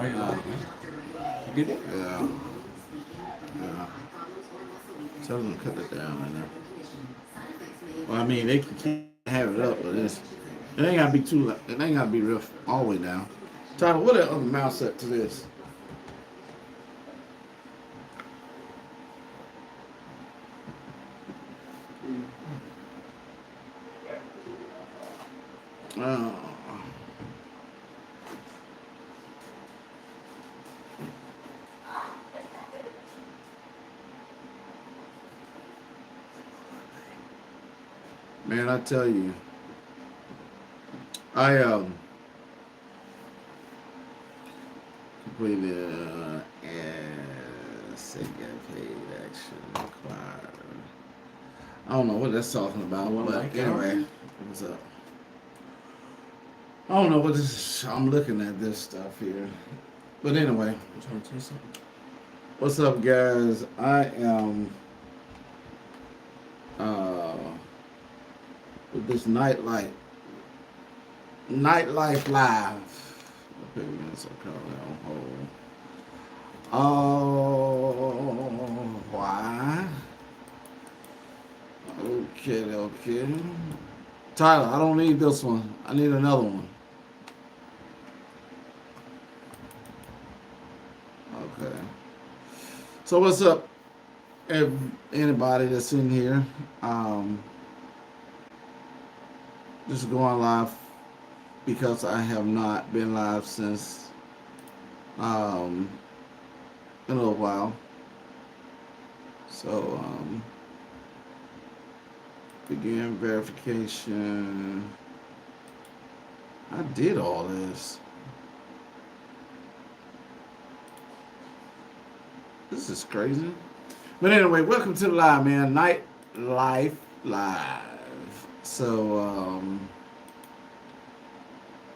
Oh, you like it? You get it? Yeah. Yeah. Tell them to cut it down right now. Well, I mean, they can keep have it up, but it ain't gotta be too. It ain't gotta be real all the way down. Tyler, what that other mouse set to this? Uh, man, I tell you, I completed second paid action required. I don't know what that's talking about, You want but like anyway, what's up? I don't know what this is. I'm looking at this stuff here. But anyway, I'm trying to tell you something. what's up, guys? I am uh, with this nightlife live. Okay, minutes are currently on hold. Oh, why? Okay, okay. Tyler, I don't need this one. I need another one. Okay. So what's up, anybody that's in here? Um, just going live because I have not been live since um, in a little while. So begin verification. I did all this. This is crazy. But anyway, welcome to the live, man. Night Life Live. So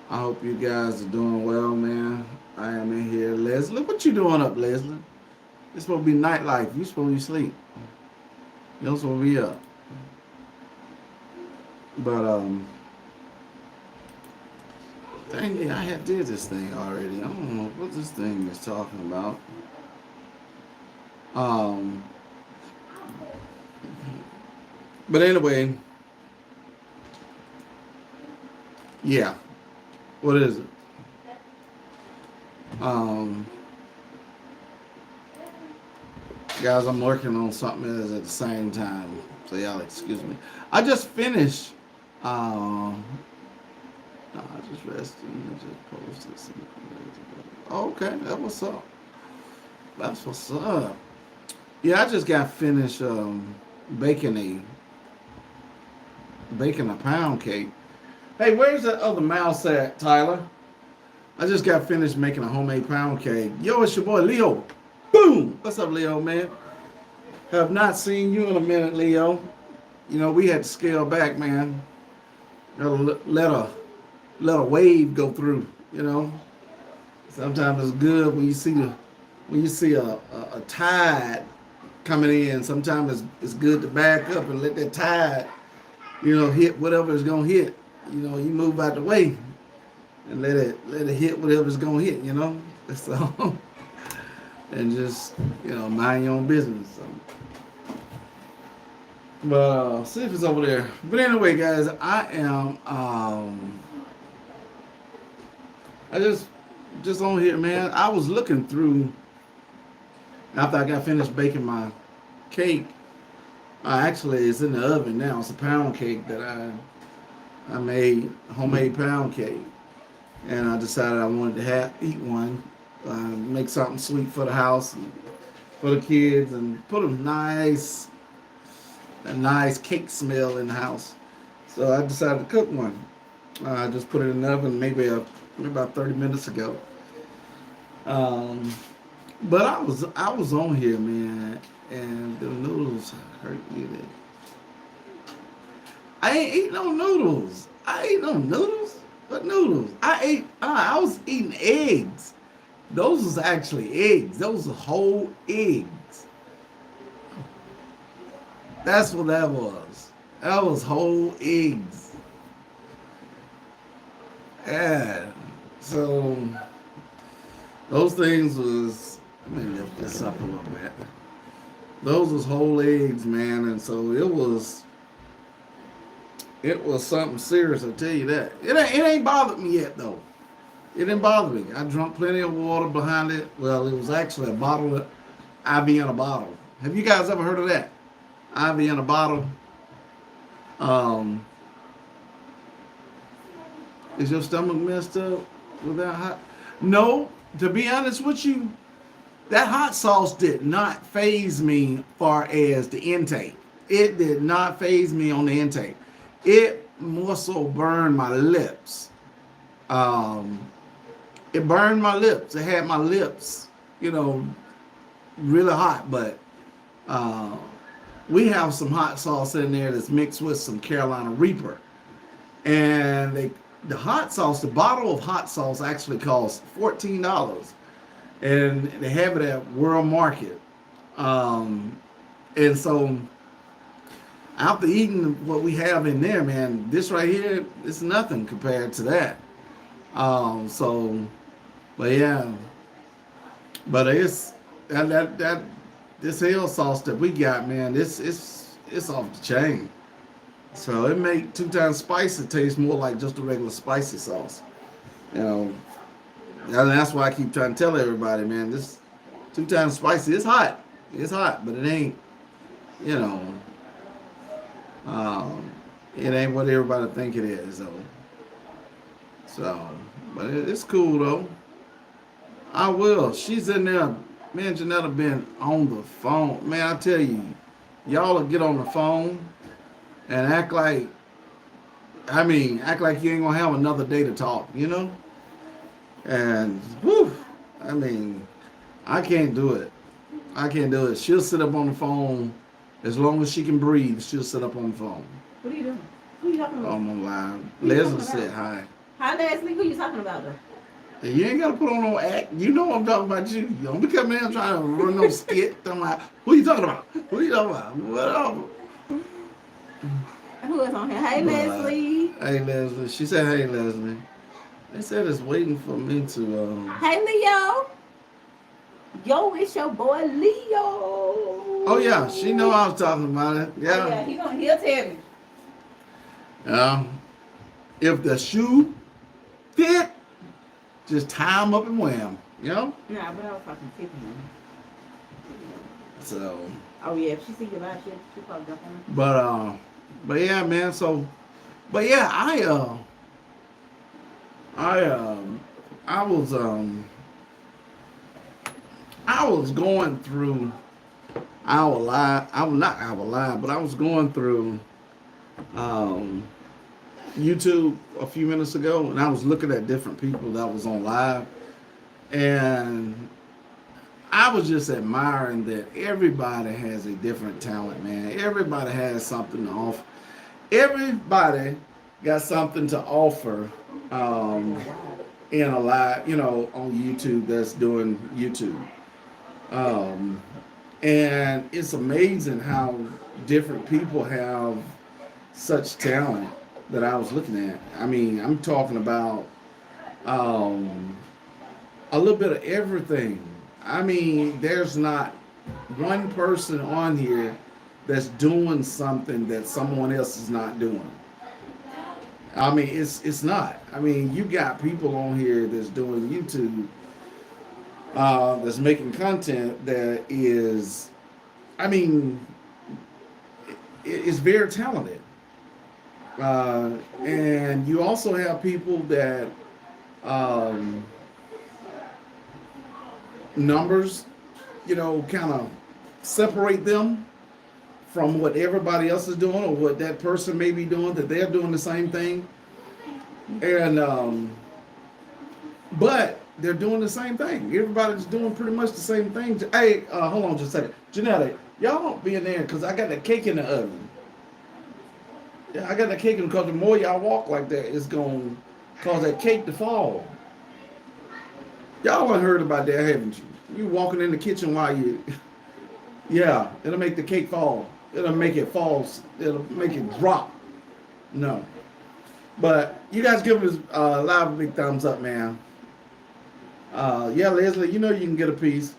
I hope you guys are doing well, man. I am in here. Leslie, what you doing up, Leslie? It's supposed to be nightlife. You supposed to be asleep. You don't supposed to be up. But dang it, I had did this thing already. I don't know what this thing is talking about. Um, but anyway, yeah. What is it? Um, guys, I'm working on something else at the same time. So y'all excuse me. I just finished. No, I just rested and just posted some days ago. Oh, okay, that what's up. That's what's up. Yeah, I just got finished baking a pound cake. Hey, where's that other mouse at, Tyler? I just got finished making a homemade pound cake. Yo, it's your boy Leo. Boom! What's up, Leo, man? Have not seen you in a minute, Leo. You know, we had to scale back, man. Gotta let a wave go through, you know. Sometimes it's good when you see a tide coming in. Sometimes it's good to back up and let that tide, you know, hit whatever it's gonna hit. You know, you move out the way and let it hit whatever it's gonna hit, you know. So and just, you know, mind your own business. So. But see if it's over there. But anyway, guys, I am I just on here, man. I was looking through after I got finished baking my cake. Actually, it's in the oven now. It's a pound cake that I made, homemade pound cake, and I decided I wanted to eat one, make something sweet for the house, and for the kids, and put a nice cake smell in the house. So I decided to cook one. I just put it in the oven maybe about 30 minutes ago. Um, but I was on here, man, and the noodles hurt me. I ain't eat no noodles. I ate no noodles. What noodles? I was eating eggs. Those was actually eggs. Those were whole eggs. That's what that was. That was whole eggs. Yeah. So Those things was, let me lift this up a little bit. Those was whole eggs, man, and so it was something serious. I tell you that. It ain't bothered me yet though. It didn't bother me. I drank plenty of water behind it. Well, it was actually a bottle of IV in a bottle. Have you guys ever heard of that? IV in a bottle. Um, is your stomach messed up with that hot? No, to be honest with you, that hot sauce did not faze me far as the intake. It did not faze me on the intake. It more so burned my lips. It burned my lips. It had my lips, really hot. But we have some hot sauce in there that's mixed with some Carolina Reaper. And the hot sauce, the bottle of hot sauce actually costs $14. And they have it at World Market. And so after eating what we have in there, man, this right here is nothing compared to that. But yeah, but it's that this hell sauce that we got, man, it's off the chain. So it make 2 times spicy taste more like just a regular spicy sauce. And that's why I keep trying to tell everybody, man, this 2 times spicy, it's hot, but it ain't, it ain't what everybody think it is though. So, but it's cool though. I will. She's in there. Man, Janetta been on the phone. Man, I tell you, y'all will get on the phone and act like you ain't gonna have another day to talk, And, whew, I can't do it. She'll sit up on the phone as long as she can breathe. She'll sit up on the phone. What are you doing? Who are you talking about? I'm live. Leslie said hi. Hi, Leslie. Who are you talking about, though? You ain't gotta put on no act. You know I'm talking about you. You don't be coming in trying to run no skit. Talking about, who you talking about? Whatever. Who is on here? Hey, Leslie. Hey, Leslie. She said, hey, Leslie. They said it's waiting for me to... Hey, Leo. Yo, it's your boy, Leo. Oh, yeah. She know I was talking about it. Yeah. Oh, yeah. He'll tell me. If the shoe fit, just tie them up and wear them, Nah, but I was talking to Tiffany. So. Oh yeah, if she see you live, she probably jump on. But yeah, man. So, but yeah, I was going through our live. I was not our live, but I was going through YouTube a few minutes ago, and I was looking at different people that was on live, and I was just admiring that everybody has a different talent, man. Everybody has something to offer. Everybody got something to offer in a live, on YouTube that's doing YouTube. And it's amazing how different people have such talent that I was looking at. I'm talking about a little bit of everything. There's not one person on here that's doing something that someone else is not doing. It's not. You got people on here that's doing YouTube, that's making content that is, it's very talented. And you also have people that numbers, kind of separate them from what everybody else is doing or what that person may be doing, that they're doing the same thing. And but they're doing the same thing. Everybody's doing pretty much the same thing. Hey, hold on just a second. Janelle, y'all don't be in there because I got the cake in the oven. Yeah, I got the cake in because the more y'all walk like that, it's going to cause that cake to fall. Y'all haven't heard about that, haven't you? You walking in the kitchen while you... Yeah, it'll make the cake fall. It'll make it fall. It'll make it drop. No. But you guys give us live a big thumbs up, man. Yeah, Leslie, you know you can get a piece.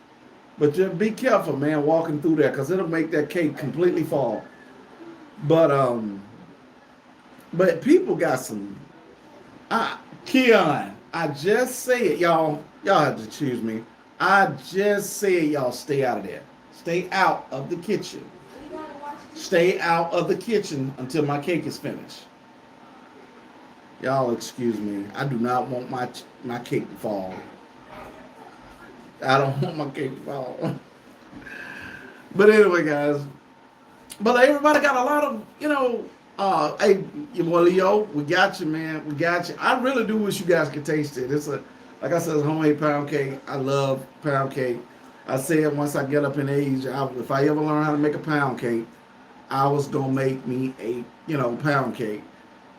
But just be careful, man, walking through there, because it'll make that cake completely fall. But people got some. Keon, I just said, y'all have to choose me. I just said, y'all stay out of there. Stay out of the kitchen. Stay out of the kitchen until my cake is finished. Y'all excuse me. I do not want my cake to fall. I don't want my cake to fall. But anyway, guys. But everybody got a lot of, hey, well, Leo, we got you, man. We got you. I really do wish you guys could taste it. Like I said, it's homemade pound cake. I love pound cake. I said once I get up in age, if I ever learn how to make a pound cake, I was gonna make me a, pound cake.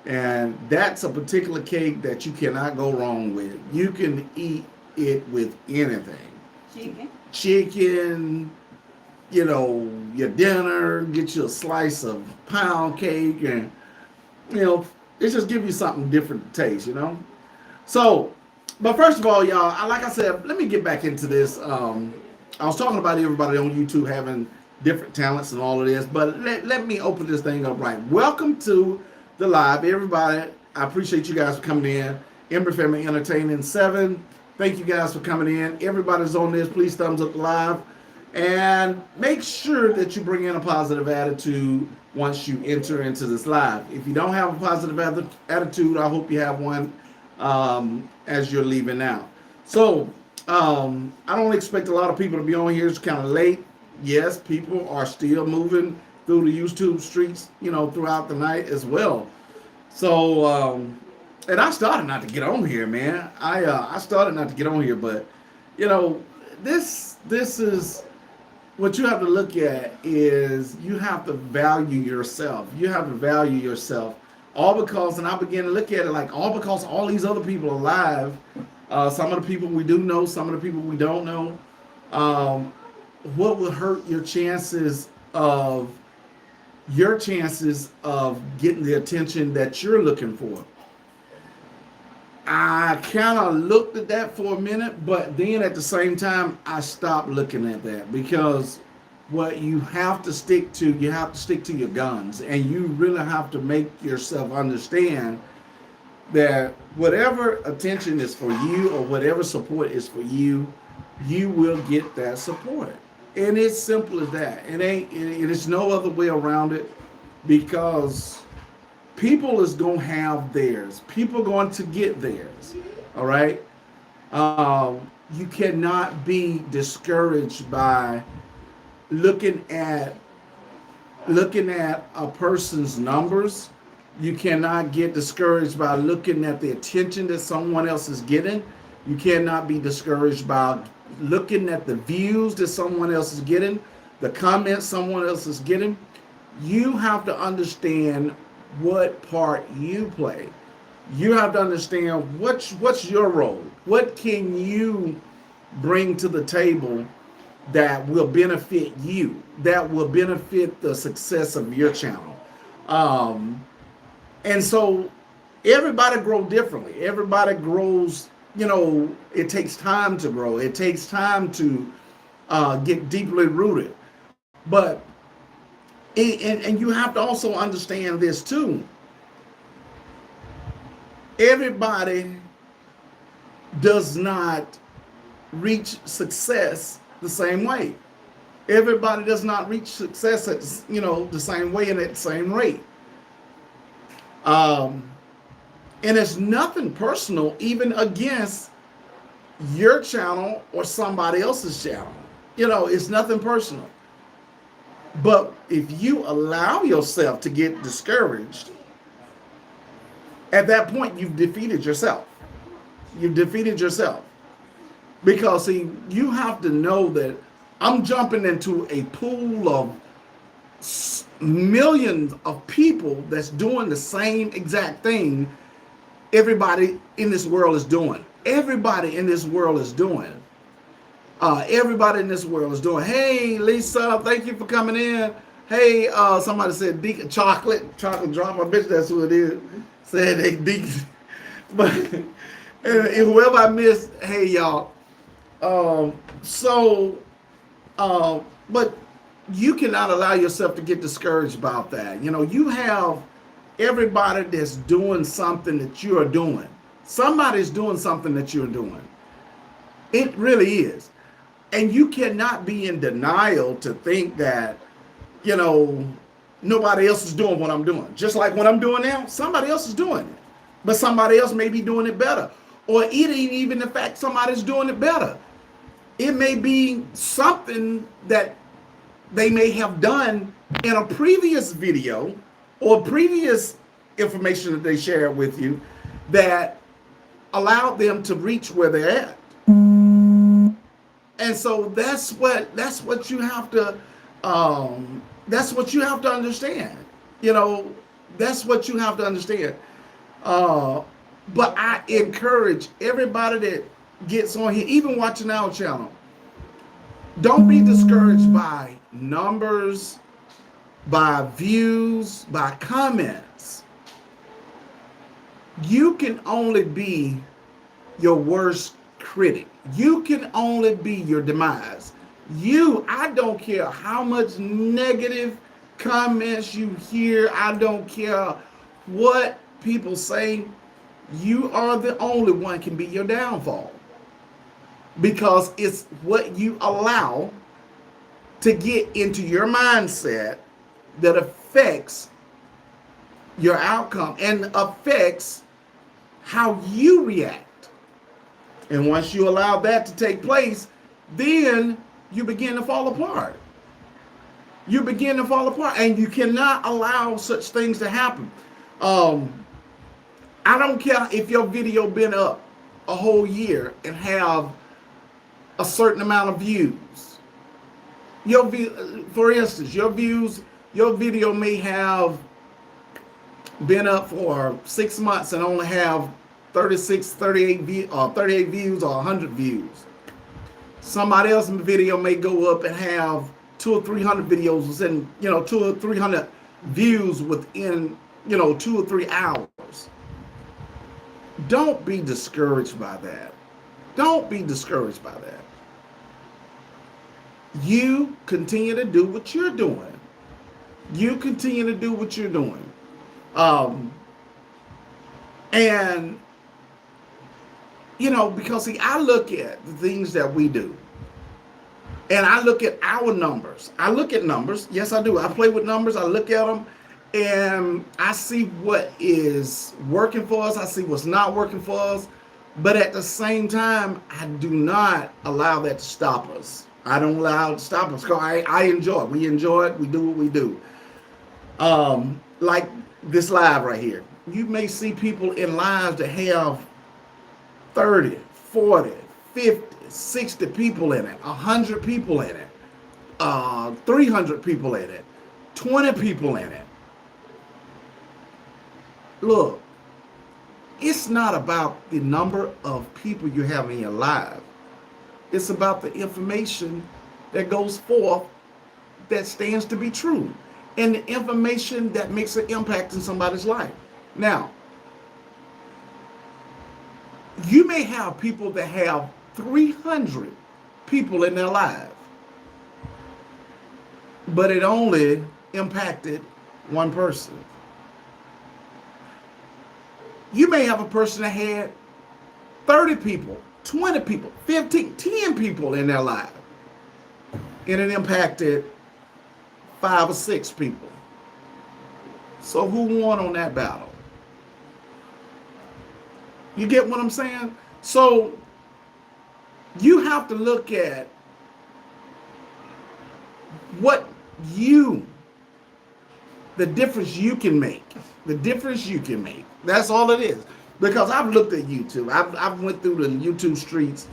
And that's a particular cake that you cannot go wrong with. You can eat it with anything. Chicken, your dinner, get you a slice of pound cake, and it just give you something different to taste, So, but first of all, y'all, like I said, let me get back into this. I was talking about everybody on YouTube having different talents and all of this, but let me open this thing up right. Welcome to the live, everybody. I appreciate you guys for coming in. Embry Family Entertaining 7. Thank you guys for coming in. Everybody's on this. Please thumbs up the live. And make sure that you bring in a positive attitude once you enter into this live. If you don't have a positive attitude, I hope you have one as you're leaving out. So, I don't expect a lot of people to be on here. It's kind of late. Yes, people are still moving through the YouTube streets, throughout the night as well. So, and I started not to get on here, man. I started not to get on here, but, this is... What you have to look at is you have to value yourself. You have to value yourself. All because, and I began to look at it like all because all these other people are alive. Some of the people we do know, some of the people we don't know. What would hurt your chances of getting the attention that you're looking for? I kind of looked at that for a minute, but then at the same time, I stopped looking at that, because what you have to stick to your guns, and you really have to make yourself understand that whatever attention is for you or whatever support is for you, you will get that support. And it's simple as that. It's no other way around it, because people is going to have theirs. People are going to get theirs. All right? You cannot be discouraged by looking at a person's numbers. You cannot get discouraged by looking at the attention that someone else is getting. You cannot be discouraged by looking at the views that someone else is getting, the comments someone else is getting. You have to understand what part you play. You have to understand what's your role. What can you bring to the table that will benefit you, that will benefit the success of your channel. And so everybody grows differently. Everybody grows, it takes time to grow. It takes time to get deeply rooted. But and you have to also understand this too. Everybody does not reach success the same way. Everybody does not reach success at the same way and at the same rate. And it's nothing personal even against your channel or somebody else's channel. It's nothing personal. But if you allow yourself to get discouraged, at that point you've defeated yourself. You've defeated yourself. Because see, you have to know that I'm jumping into a pool of millions of people that's doing the same exact thing everybody in this world is doing. Everybody in this world is doing. Everybody in this world is doing. Hey, Lisa, thank you for coming in. Hey, somebody said Deacon chocolate drop. I bet that's who it is. Said they Deacon. But and whoever I missed, hey y'all. So, but you cannot allow yourself to get discouraged about that. You know, you have everybody that's doing something that you are doing. Somebody's doing something that you're doing. It really is. And you cannot be in denial to think that, you know, nobody else is doing what I'm doing. Just like what I'm doing now, somebody else is doing it. But somebody else may be doing it better. Or even the fact somebody's doing it better. It may be something that they may have done in a previous video or previous information that they shared with you that allowed them to reach where they're at. And so that's what you have to understand. You know, that's what you have to understand. But I encourage everybody that gets on here, even watching our channel, don't be discouraged by numbers, by views, by comments. You can only be your worst critic. You can only be your demise. I don't care how much negative comments you hear. I don't care what people say. You are the only one can be your downfall. Because it's what you allow to get into your mindset that affects your outcome and affects how you react. And once you allow that to take place, then you begin to fall apart. You begin to fall apart, and you cannot allow such things to happen. I don't care if your video been up a whole year and have a certain amount of views. For instance, your video may have been up for 6 months and only have 38 views or 100 views. Somebody else's video may go up and have 200 or 300 videos within, 200 or 300 views within, 2 or 3 hours. Don't be discouraged by that. Don't be discouraged by that. You continue to do what you're doing. You continue to do what you're doing. And, because I look at the things that we do. And I look at our numbers. I look at numbers. Yes, I do. I play with numbers. I look at them. And I see what is working for us. I see what's not working for us. But at the same time, I do not allow that to stop us. I don't allow it to stop us. I enjoy it. We enjoy it. We do what we do. Like this live right here. You may see people in lives that have 30, 40, 50, 60 people in it, 100 people in it, 300 people in it, 20 people in it. Look, it's not about the number of people you have in your life. It's about the information that goes forth that stands to be true and the information that makes an impact in somebody's life. Now, you may have people that have 300 people in their life, but it only impacted one person. You may have a person that had 30 people, 20 people, 15, 10 people in their life, and it impacted 5 or 6 people. So who won on that battle? You get what I'm saying? So you have to look at the difference you can make. The difference you can make. That's all it is. Because I've looked at YouTube. I've went through the YouTube streets,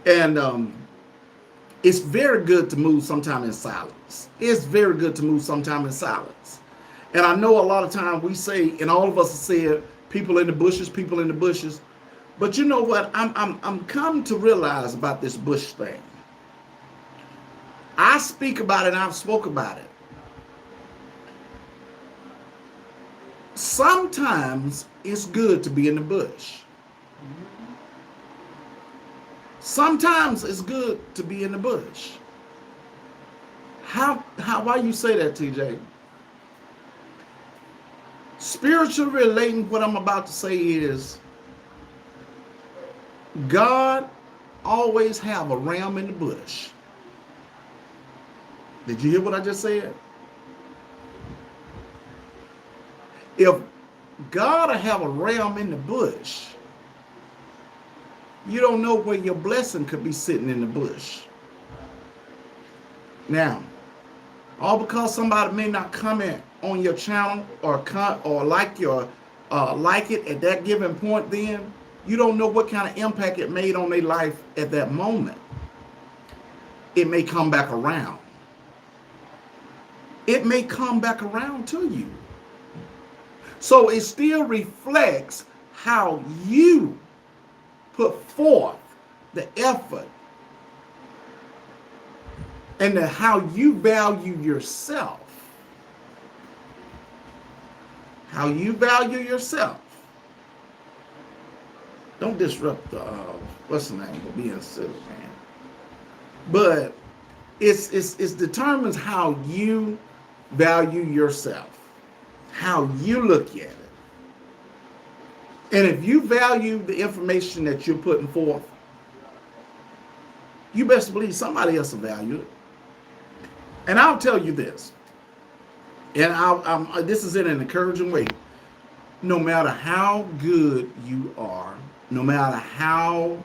and it's very good to move sometime in silence. It's very good to move sometime in silence. And I know a lot of time we say, and all of us have said, people in the bushes, people in the bushes. But you know what? I'm come to realize about this bush thing. I speak about it and I've spoke about it. Sometimes it's good to be in the bush. Sometimes it's good to be in the bush. Why you say that, TJ? Spiritual relating, what I'm about to say is God always have a ram in the bush. Did you hear what I just said? If God have a ram in the bush, you don't know where your blessing could be sitting in the bush. Now, all because somebody may not comment on your channel or like it at that given point, then you don't know what kind of impact it made on their life at that moment. It may come back around. It may come back around to you. So it still reflects how you put forth the effort and how you value yourself. How you value yourself. Don't disrupt the what's the name for being silly, man. But it determines how you value yourself, how you look at it. And if you value the information that you're putting forth, you best believe somebody else will value it. And I'll tell you this, and this is in an encouraging way. No matter how good you are, no matter how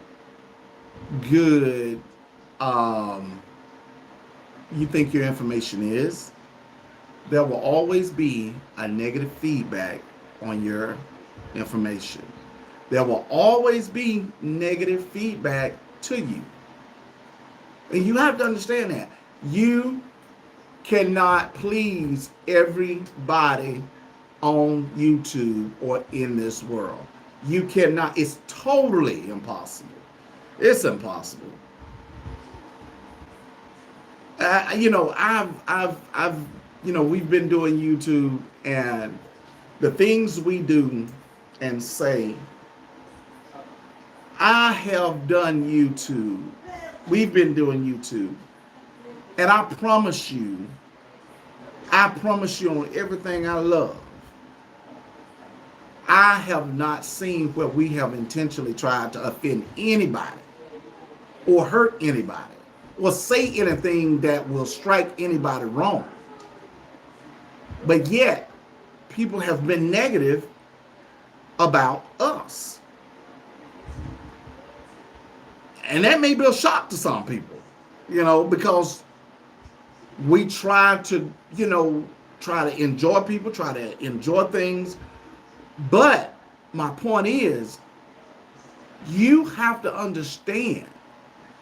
good you think your information is, there will always be a negative feedback on your information. There will always be negative feedback to you. And you have to understand that. You cannot please everybody on YouTube or in this world. You cannot. It's totally impossible. It's impossible. We've been doing YouTube, and the things we do and say, I have done YouTube. We've been doing YouTube. And I promise you on everything I love, I have not seen where we have intentionally tried to offend anybody or hurt anybody or say anything that will strike anybody wrong. But yet, people have been negative about us. And that may be a shock to some people, because we try to enjoy people, try to enjoy things. But my point is, you have to understand,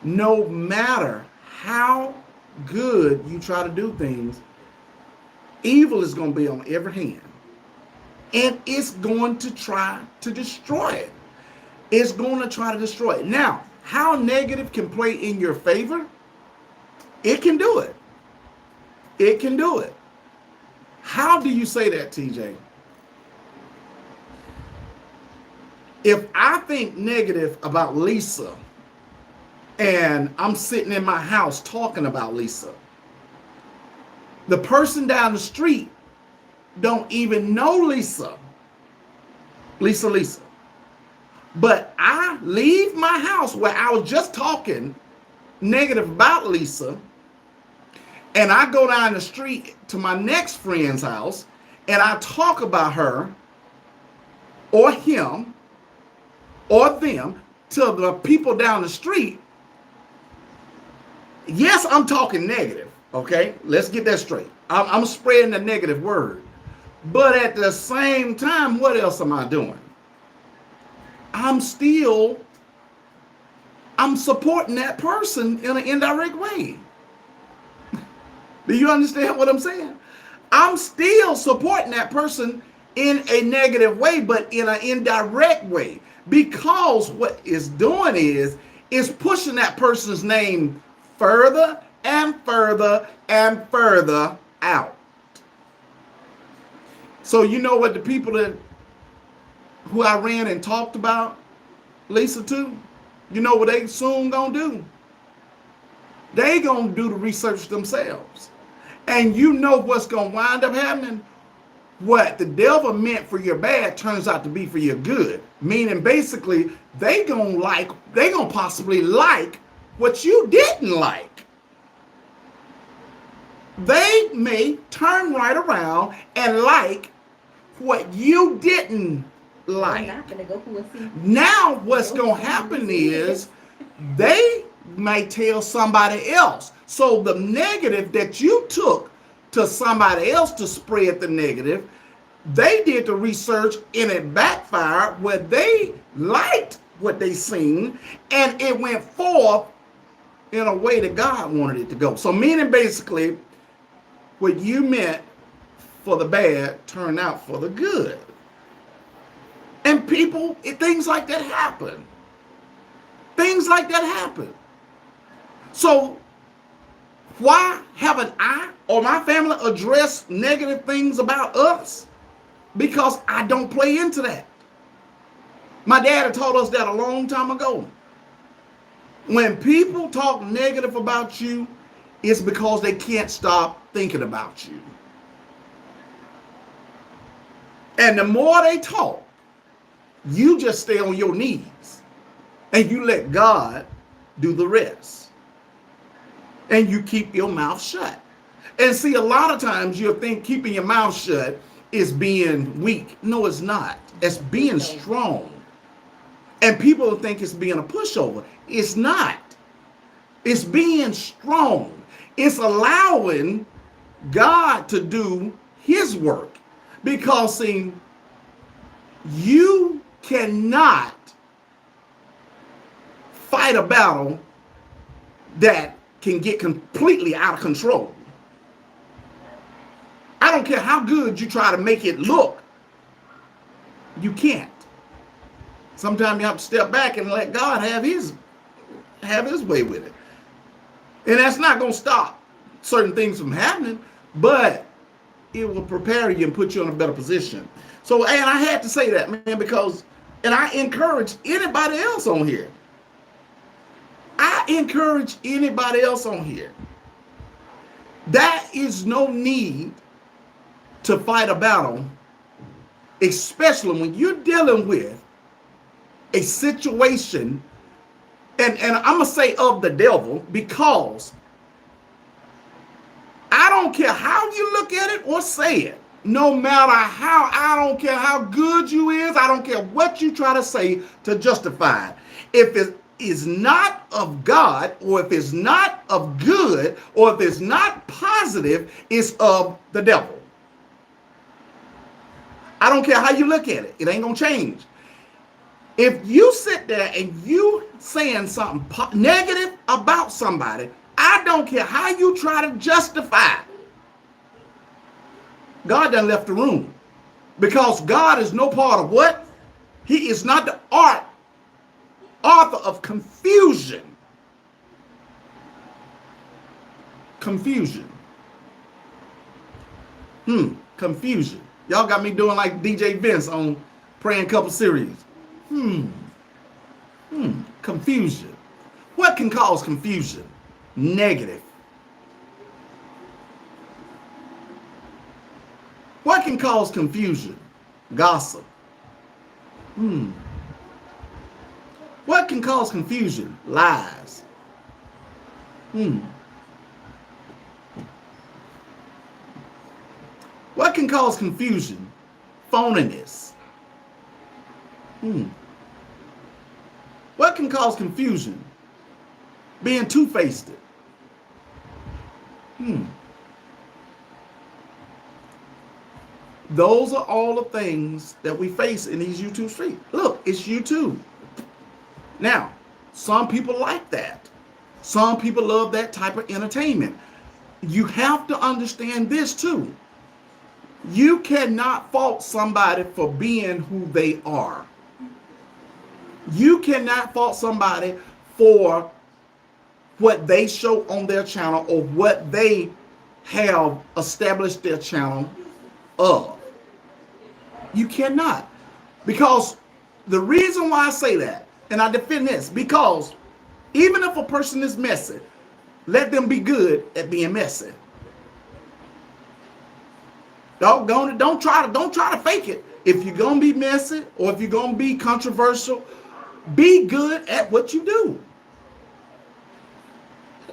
no matter how good you try to do things, evil is going to be on every hand. And it's going to try to destroy it. It's going to try to destroy it. Now, how negative can play in your favor? It can do it. It can do it. How do you say that, TJ? If I think negative about Lisa and I'm sitting in my house talking about Lisa, the person down the street don't even know Lisa. But I leave my house where I was just talking negative about Lisa, and I go down the street to my next friend's house and I talk about her or him or them to the people down the street. Yes, I'm talking negative. Okay, let's get that straight. I'm spreading the negative word. But at the same time, what else am I doing? I'm supporting that person in an indirect way. Do you understand what I'm saying? I'm still supporting that person in a negative way, but in an indirect way. Because what it's doing is pushing that person's name further and further and further out. So you know what the people who I ran and talked about Lisa to? you know what they soon gonna do? They gonna do the research themselves. And you know what's gonna wind up happening? What the devil meant for your bad turns out to be for your good. Meaning basically they gonna possibly like what you didn't like. They may turn right around and like what you didn't like. Now what's gonna happen is they may tell somebody else. So the negative that you took to somebody else to spread the negative, they did the research and it backfired where they liked what they seen and it went forth in a way that God wanted it to go. So meaning basically what you meant for the bad turned out for the good. And people, things like that happen. Things like that happen. So why haven't I or my family addressed negative things about us? Because I don't play into that. My dad had taught us that a long time ago. When people talk negative about you, it's because they can't stop thinking about you. And the more they talk, you just stay on your knees and you let God do the rest. And you keep your mouth shut. And see, a lot of times you'll think keeping your mouth shut is being weak. No, it's not. It's being strong. And people think it's being a pushover. It's not. It's being strong. It's allowing God to do his work. Because, see, you cannot fight a battle that can get completely out of control. I don't care how good you try to make it look. You can't. Sometimes you have to step back and let God have his way with it. And that's not going to stop certain things from happening, but it will prepare you and put you in a better position. So, and I had to say that, man, because, and I encourage anybody else on here. I encourage anybody else on here. There is no need to fight a battle, especially when you're dealing with a situation, and I'm going to say of the devil, because I don't care how you look at it or say it, no matter how, I don't care how good you is, I don't care what you try to say to justify it. If it is not of God, or if it's not of good, or if it's not positive, it's of the devil. I don't care how you look at it. It ain't going to change. If you sit there and you saying something negative about somebody, I don't care how you try to justify it. God done left the room. Because God is no part of what? He is not the author of confusion. Confusion. Confusion. Y'all got me doing like DJ Vince on Praying Couple series. Confusion. What can cause confusion? Negative. What can cause confusion? Gossip. What can cause confusion? Lies. What can cause confusion? Phoniness. What can cause confusion? Being two-faced. Those are all the things that we face in these YouTube streets. Look, it's YouTube. Now, some people like that. Some people love that type of entertainment. You have to understand this too. You cannot fault somebody for being who they are. You cannot fault somebody for what they show on their channel or what they have established their channel of. You cannot. Because the reason why I say that, and I defend this because even if a person is messy, let them be good at being messy. Don't try to fake it. If you're gonna be messy or if you're gonna be controversial, be good at what you do.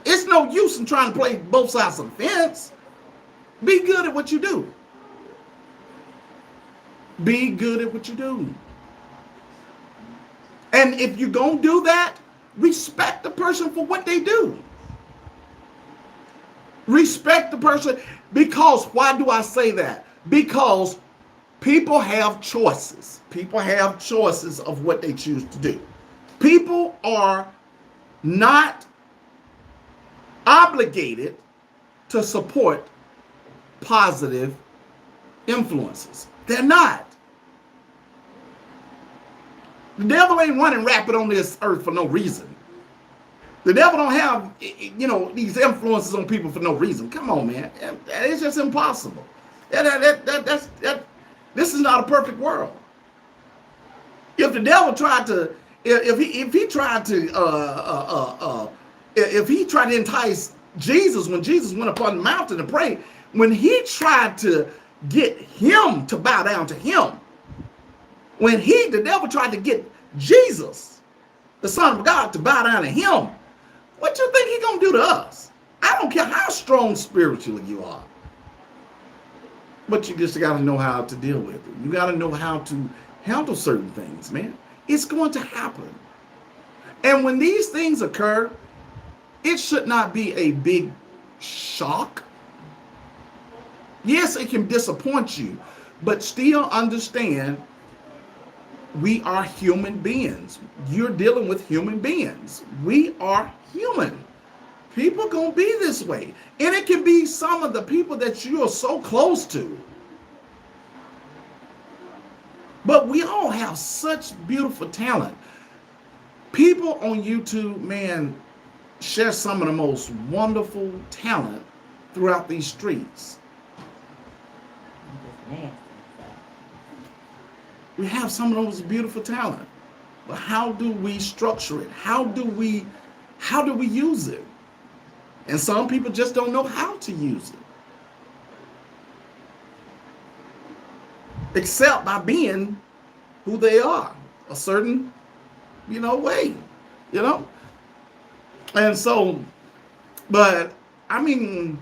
It's no use in trying to play both sides of the fence. Be good at what you do. Be good at what you do. And if you're gonna do that, respect the person for what they do. Respect the person, because why do I say that? Because people have choices. People have choices of what they choose to do. People are not obligated to support positive influences. They're not. The devil ain't running rapid on this earth for no reason. The devil don't have, these influences on people for no reason. Come on, man. It's just impossible. This is not a perfect world. If the devil tried to, if he tried to entice Jesus when Jesus went up on the mountain to pray, when he tried to get him to bow down to him, when the devil tried to get Jesus, the Son of God, to bow down to him, what you think he's gonna do to us? I don't care how strong spiritually you are, but you just got to know how to deal with it. You got to know how to handle certain things, man. It's going to happen. And when these things occur, it should not be a big shock. Yes, it can disappoint you, but still understand we are human beings. You're dealing with human beings. We are human. People gonna be this way. And it can be some of the people that you are so close to. But we all have such beautiful talent. People on YouTube, man, share some of the most wonderful talent throughout these streets. We have some of those beautiful talent. But how do we structure it? How do we use it? And some people just don't know how to use it. Except by being who they are, a certain, way, And so, but I mean,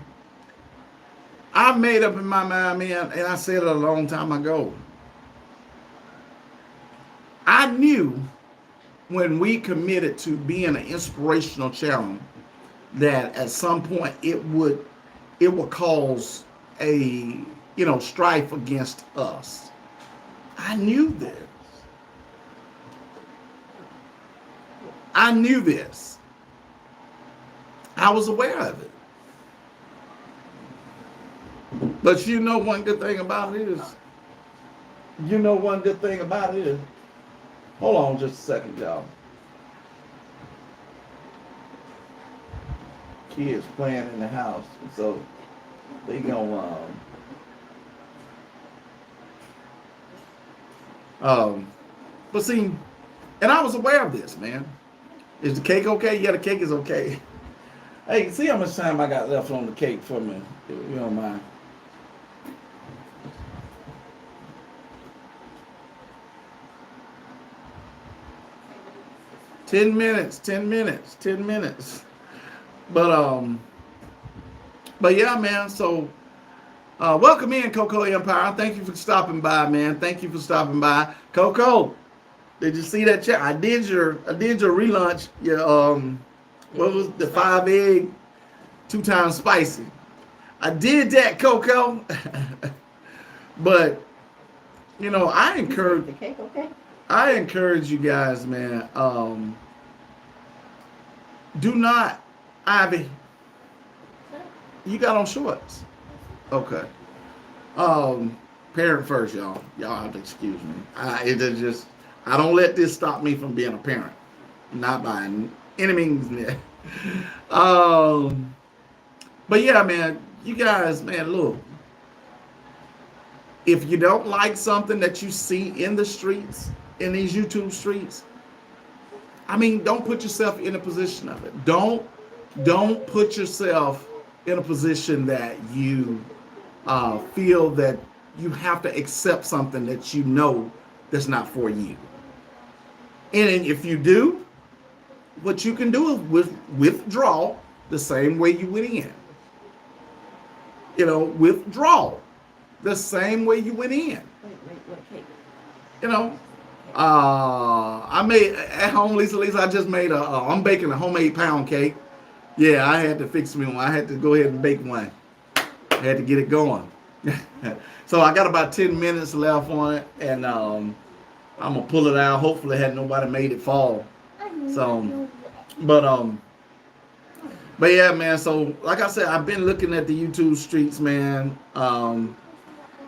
I made up in my mind, man, and I said it a long time ago. I knew when we committed to being an inspirational channel that at some point it would cause a strife against us. I knew this. I knew this. I was aware of it. But one good thing about it is, hold on just a second, y'all. Kids playing in the house, so they gonna but see, and I was aware of this, man. Is the cake okay? Yeah, the cake is okay. Hey, see how much time I got left on the cake for me, if you don't mind. Ten minutes. But yeah, man, so welcome in, Coco Empire. Thank you for stopping by, man. Thank you for stopping by. Coco, did you see that chat? I did your relaunch, what was the 5-egg, 2 times spicy. I did that, Coco. But I encourage the cake, okay? I encourage you guys, man. Do not, Ivy. You got on shorts. Okay. Parent first, y'all. Y'all have to excuse me. I don't let this stop me from being a parent. Not by any means. But yeah, man, you guys, man, look. If you don't like something that you see in the streets, in these YouTube streets, I mean, don't put yourself in a position of it. Don't put yourself in a position that you feel that you have to accept something that you know that's not for you. And if you do, what you can do is withdraw the same way you went in. You know, withdraw the same way you went in. Wait. You know, I made at home, Lisa, I just made I'm baking a homemade pound cake. Yeah, I had to fix me one. I had to go ahead and bake one. I had to get it going. So I got about 10 minutes left on it, and I'm gonna pull it out. Hopefully, had nobody made it fall. So, but yeah, man. So, like I said, I've been looking at the YouTube streets, man. And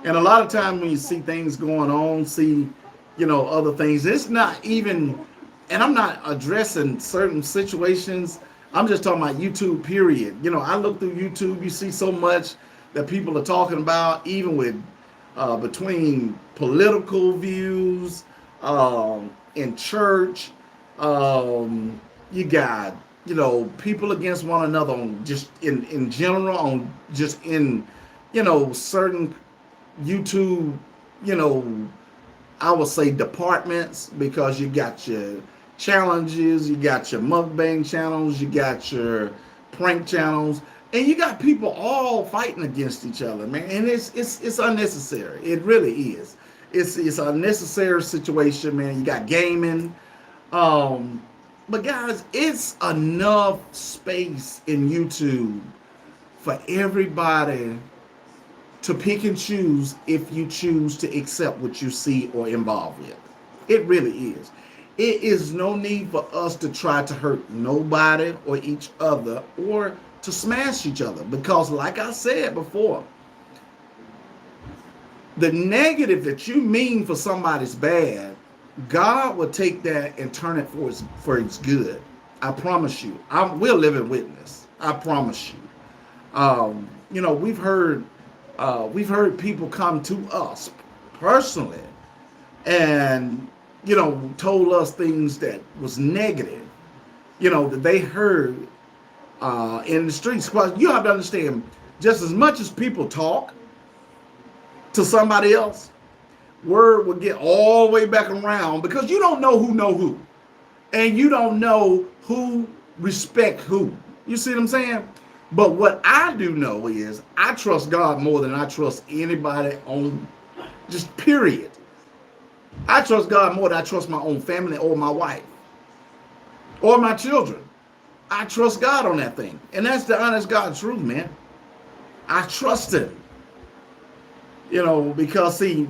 a lot of times when you see things going on, other things, it's not even. And I'm not addressing certain situations. I'm just talking about YouTube, period. You know, I look through YouTube, you see so much that people are talking about, even with between political views, in church, you got, people against one another on just in general, on just in, certain YouTube, I would say departments, because you got your challenges, you got your mukbang channels, you got your prank channels, and you got people all fighting against each other, man. And it's unnecessary. It really is. It's an unnecessary situation, man. You got gaming, but guys, it's enough space in YouTube for everybody to pick and choose if you choose to accept what you see or involve with. It really is. It is no need for us to try to hurt nobody or each other or to smash each other, because like I said before, the negative that you mean for somebody's bad, God will take that and turn it for its good. I promise you. We're a living witness. I promise you. We've heard people come to us personally and told us things that was negative, that they heard in the streets. Because you have to understand, just as much as people talk to somebody else, word will get all the way back around, because you don't know who, and you don't know who respect who. You see what I'm saying? But what I do know is I trust God more than I trust anybody on just period. I trust God more than I trust my own family or my wife or my children. I trust God on that thing. And that's the honest God truth, man. I trust him. Because see,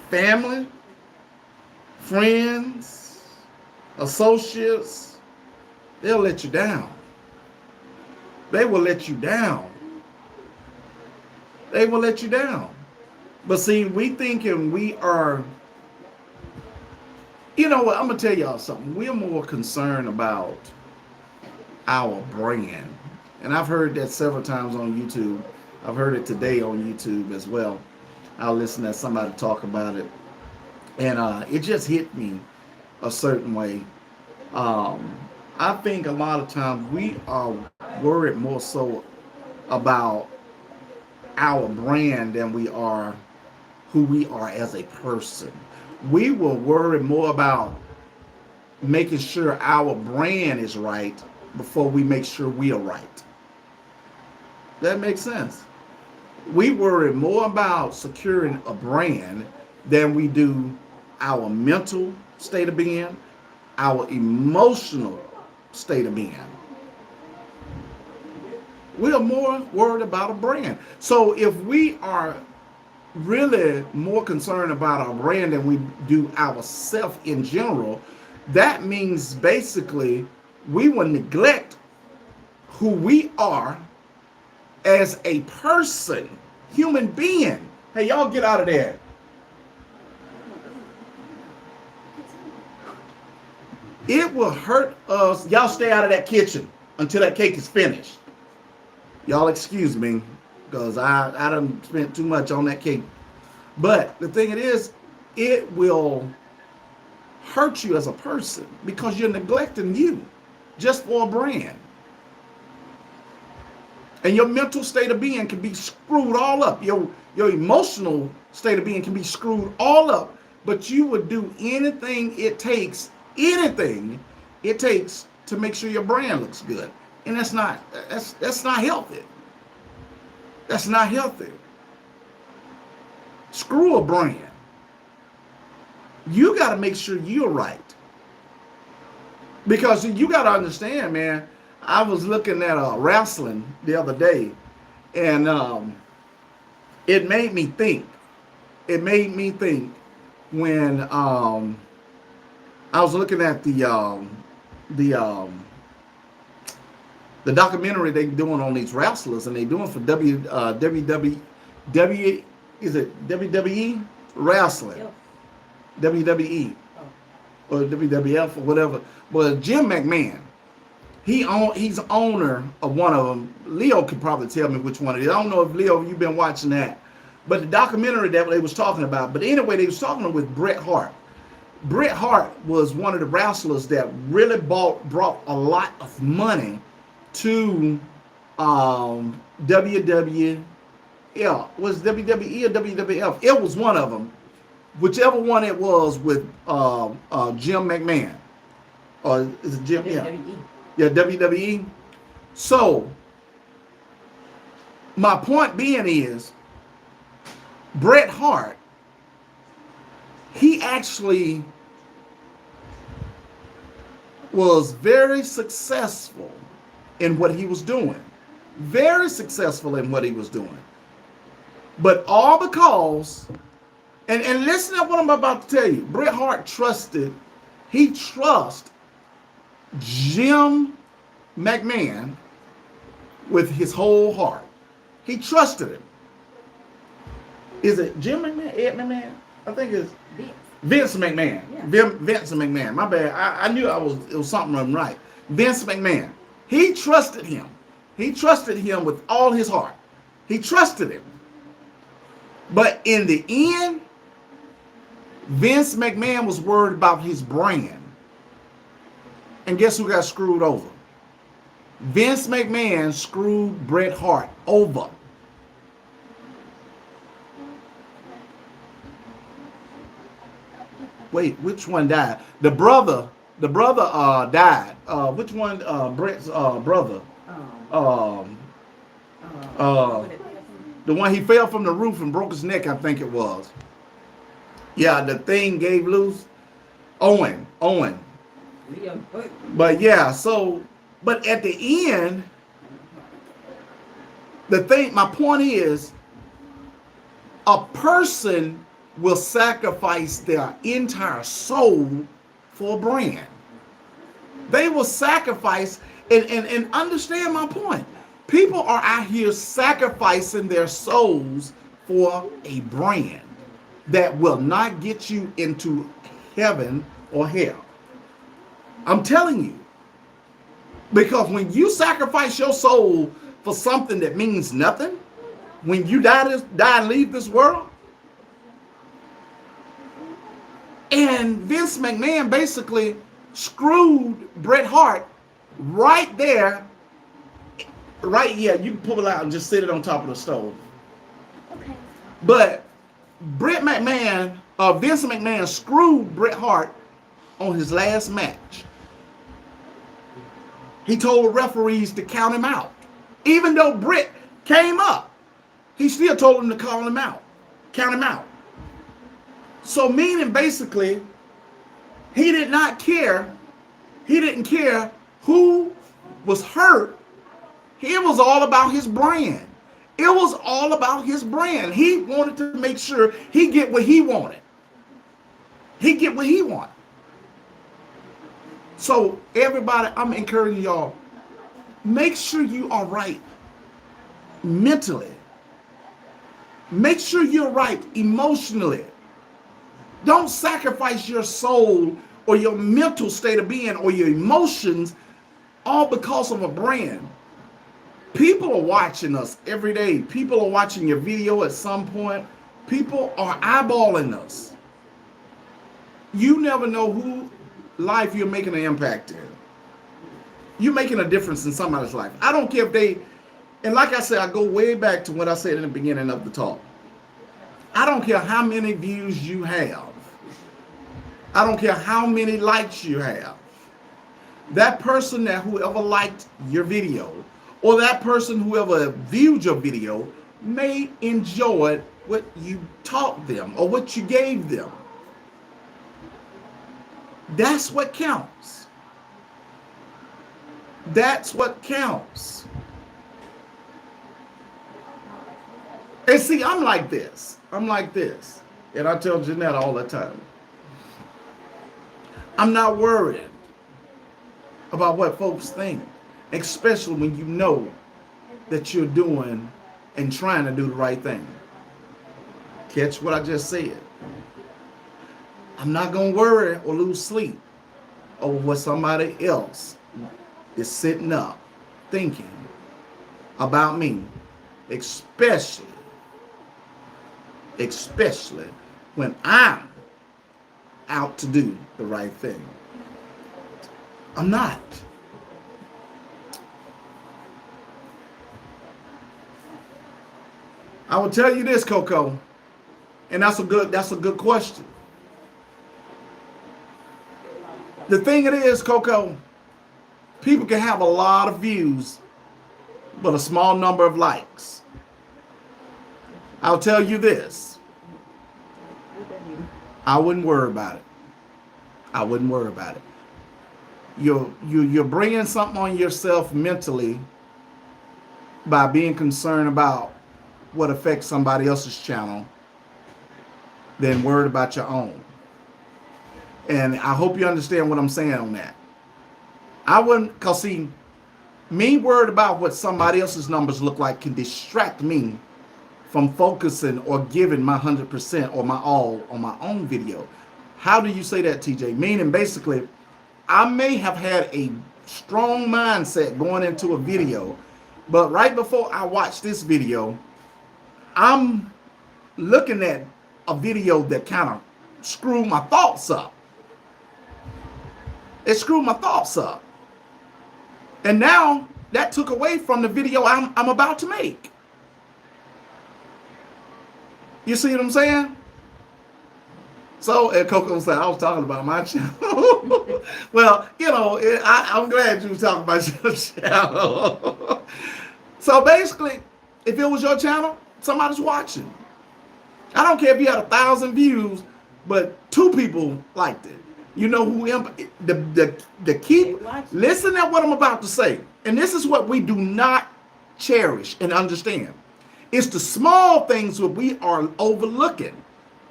family, friends, associates, they'll let you down. They will let you down. They will let you down. But see, we thinking we are, I'm going to tell y'all something. We're more concerned about our brand. And I've heard that several times on YouTube. I've heard it today on YouTube as well. I listened to somebody talk about it. And it just hit me a certain way. I think a lot of times we are worried more so about our brand than we are who we are as a person. We will worry more about making sure our brand is right before we make sure we are right. That makes sense. We worry more about securing a brand than we do our mental state of being, our emotional state of being. We are more worried about a brand. So if we are really more concerned about our brand than we do ourselves in general, that means basically we will neglect who we are as a person, human being. Hey, y'all get out of there. It will hurt us. Y'all stay out of that kitchen until that cake is finished. Y'all excuse me, because I done spent too much on that cake. But the thing it will hurt you as a person because you're neglecting you just for a brand. And your mental state of being can be screwed all up. Your emotional state of being can be screwed all up. But you would do anything it takes to make sure your brand looks good. And that's not healthy. That's not healthy. Screw a brand. You got to make sure you're right. Because you got to understand, man, I was looking at wrestling the other day, and it made me think. It made me think when I was looking at the documentary they doing on these wrestlers, and they doing for WWE wrestling, Yep. WWE or WWF or whatever. But Jim McMahon, he's owner of one of them. Leo could probably tell me which one it is. I don't know if Leo, you've been watching that, but the documentary that they was talking about. But anyway, they was talking with Bret Hart. Bret Hart was one of the wrestlers that really brought a lot of money to WWE. Was WWE or WWF? It was one of them. Whichever one it was with Jim McMahon. Or is it Jim? WWE. Yeah, WWE. So, my point being is, Bret Hart, he actually was very successful in what he was doing. Very successful in what he was doing. But all because, and listen to what I'm about to tell you, Bret Hart trusted Jim McMahon with his whole heart. He trusted him. Is it Jim McMahon? Ed McMahon? I think it's Vince McMahon. Yeah. Vince McMahon. My bad. I knew it was something right. Vince McMahon. He trusted him. He trusted him with all his heart. He trusted him. But in the end, Vince McMahon was worried about his brand. And guess who got screwed over? Vince McMahon screwed Bret Hart over. Wait, which one died? The brother died. Which one? Bret's brother. The one he fell from the roof and broke his neck, I think it was. Yeah, the thing gave loose. Owen. But yeah, so, but at the end, my point is, a person will sacrifice their entire soul for a brand. They will sacrifice, and understand my point. People are out here sacrificing their souls for a brand that will not get you into heaven or hell. I'm telling you. Because when you sacrifice your soul for something that means nothing, when you die and leave this world, and Vince McMahon basically screwed Bret Hart right there. Right, yeah, you can pull it out and just sit it on top of the stove. Okay. But Vince McMahon screwed Bret Hart on his last match. He told referees to count him out. Even though Bret came up, he still told them to call him out. Count him out. So meaning basically, he did not care. He didn't care who was hurt. It was all about his brand. It was all about his brand. He wanted to make sure he get what he wanted. He get what he wanted. So everybody, I'm encouraging y'all, make sure you are right mentally. Make sure you're right emotionally. Don't sacrifice your soul or your mental state of being or your emotions all because of a brand. People are watching us every day. People are watching your video at some point. People are eyeballing us. You never know who life you're making an impact in. You're making a difference in somebody's life. I don't care if they, and like I said, I go way back to what I said in the beginning of the talk. I don't care how many views you have. I don't care how many likes you have. That person that whoever liked your video, or that person whoever viewed your video, may enjoy what you taught them or what you gave them. That's what counts. That's what counts. And see, I'm like this. I'm like this. And I tell Jeanette all the time. I'm not worried about what folks think, especially when you know that you're doing and trying to do the right thing. Catch what I just said. I'm not going to worry or lose sleep over what somebody else is sitting up thinking about me, especially when I'm out to do the right thing. I'm not. I will tell you this, Coco, and that's a good question. The thing it is, Coco, people can have a lot of views, but a small number of likes. I'll tell you this. I wouldn't worry about it. I wouldn't worry about it. You're bringing something on yourself mentally by being concerned about what affects somebody else's channel than worried about your own. And I hope you understand what I'm saying on that. I wouldn't, because see, me worried about what somebody else's numbers look like can distract me from focusing or giving my 100% or my all on my own video. How do you say that, TJ? Meaning basically, I may have had a strong mindset going into a video, but right before I watch this video, I'm looking at a video that kind of screwed my thoughts up. It screwed my thoughts up. And now that took away from the video I'm about to make. You see what I'm saying? So, and Coco said, I was talking about my channel. Well, you know, I'm glad you were talking about your channel. So basically, if it was your channel, somebody's watching. I don't care if you had 1,000 views, but 2 people liked it. You know who the key. Listen to what I'm about to say. And this is what we do not cherish and understand. It's the small things that we are overlooking.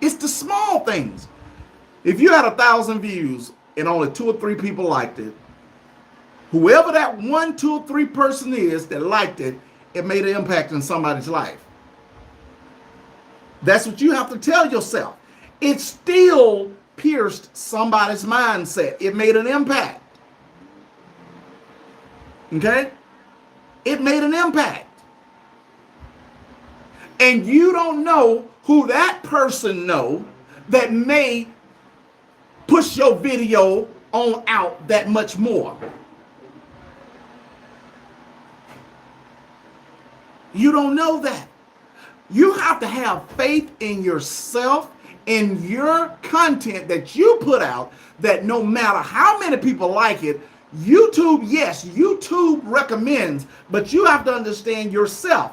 It's the small things. If you had 1,000 views and only 2 or 3 people liked it, whoever that 1, 2, or 3 person is that liked it, it made an impact in somebody's life. That's what you have to tell yourself. It still pierced somebody's mindset. It made an impact. Okay? It made an impact. And you don't know who that person know that may push your video on out that much more. You don't know that. You have to have faith in yourself, in your content that you put out, that no matter how many people like it, YouTube, yes, YouTube recommends, but you have to understand yourself.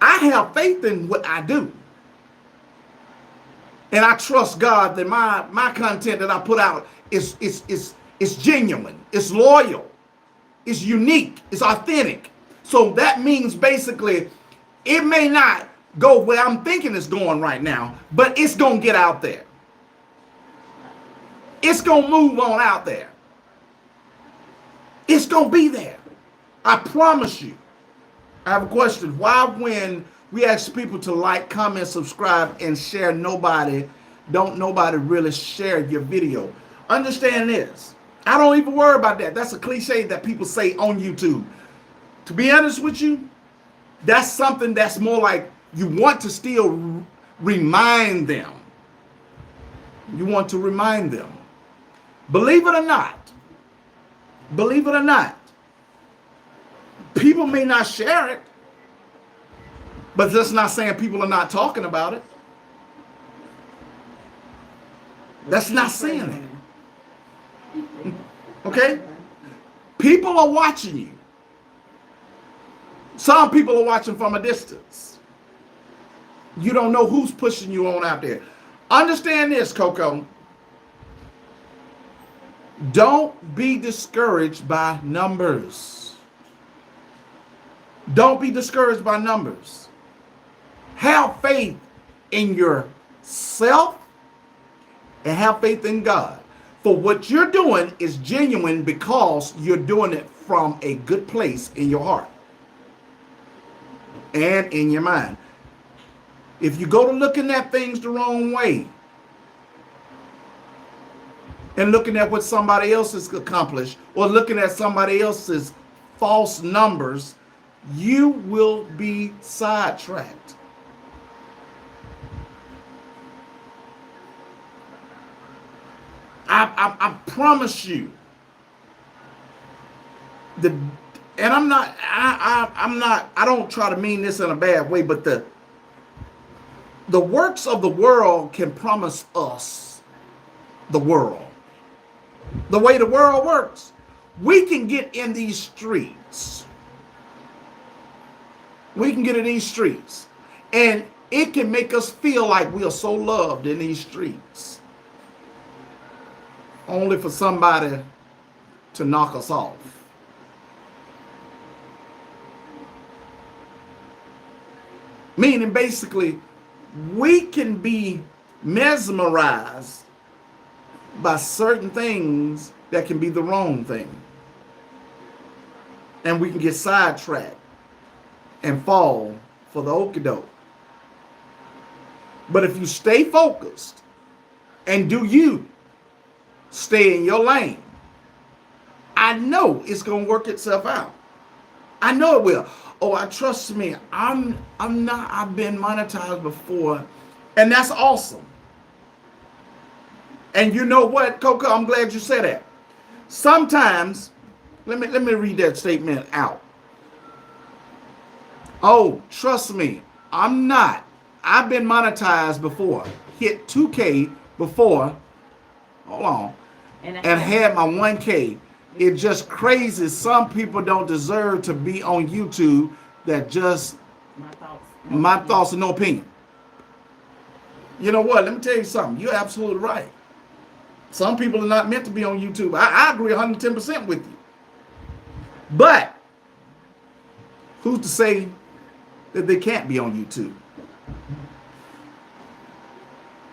I have faith in what I do. And I trust God that my content that I put out is genuine, it's loyal, it's unique, it's authentic. So that means basically it may not go where I'm thinking it's going right now, but it's going to get out there. It's going to move on out there. It's going to be there. I promise you. I have a question. Why when we ask people to like, comment, subscribe, and share, don't nobody really share your video? Understand this. I don't even worry about that. That's a cliche that people say on YouTube. To be honest with you, that's something that's more like you want to still remind them You want to remind them. Believe it or not, people may not share it, but that's not saying people are not talking about it. That's not saying it. Okay? People are watching you. Some people are watching from a distance. You don't know who's pushing you on out there. Understand this, Coco. Don't be discouraged by numbers. Don't be discouraged by numbers. Have faith in yourself and have faith in God. For what you're doing is genuine because you're doing it from a good place in your heart and in your mind. If you go to looking at things the wrong way and looking at what somebody else has accomplished or looking at somebody else's false numbers, you will be sidetracked. I promise you. I don't try to mean this in a bad way, but the works of the world can promise us the world. The way the world works, we can get in these streets. We can get in these streets, and it can make us feel like we are so loved in these streets, only for somebody to knock us off. Meaning, basically, we can be mesmerized by certain things that can be the wrong thing. And we can get sidetracked and fall for the okie doke. But if you stay focused and do you, stay in your lane, I know it's going to work itself out. I know it will. Oh, trust me, I've been monetized before, and that's awesome. And you know what, Coco, I'm glad you said that. Sometimes, let me read that statement out. Oh, trust me, I've been monetized before, hit 2K before, hold on, and had my 1K. It's just crazy. Some people don't deserve to be on YouTube. That just my thoughts and no opinion. You know what? Let me tell you something. You're absolutely right. Some people are not meant to be on YouTube. I agree 110% with you. But who's to say that they can't be on YouTube?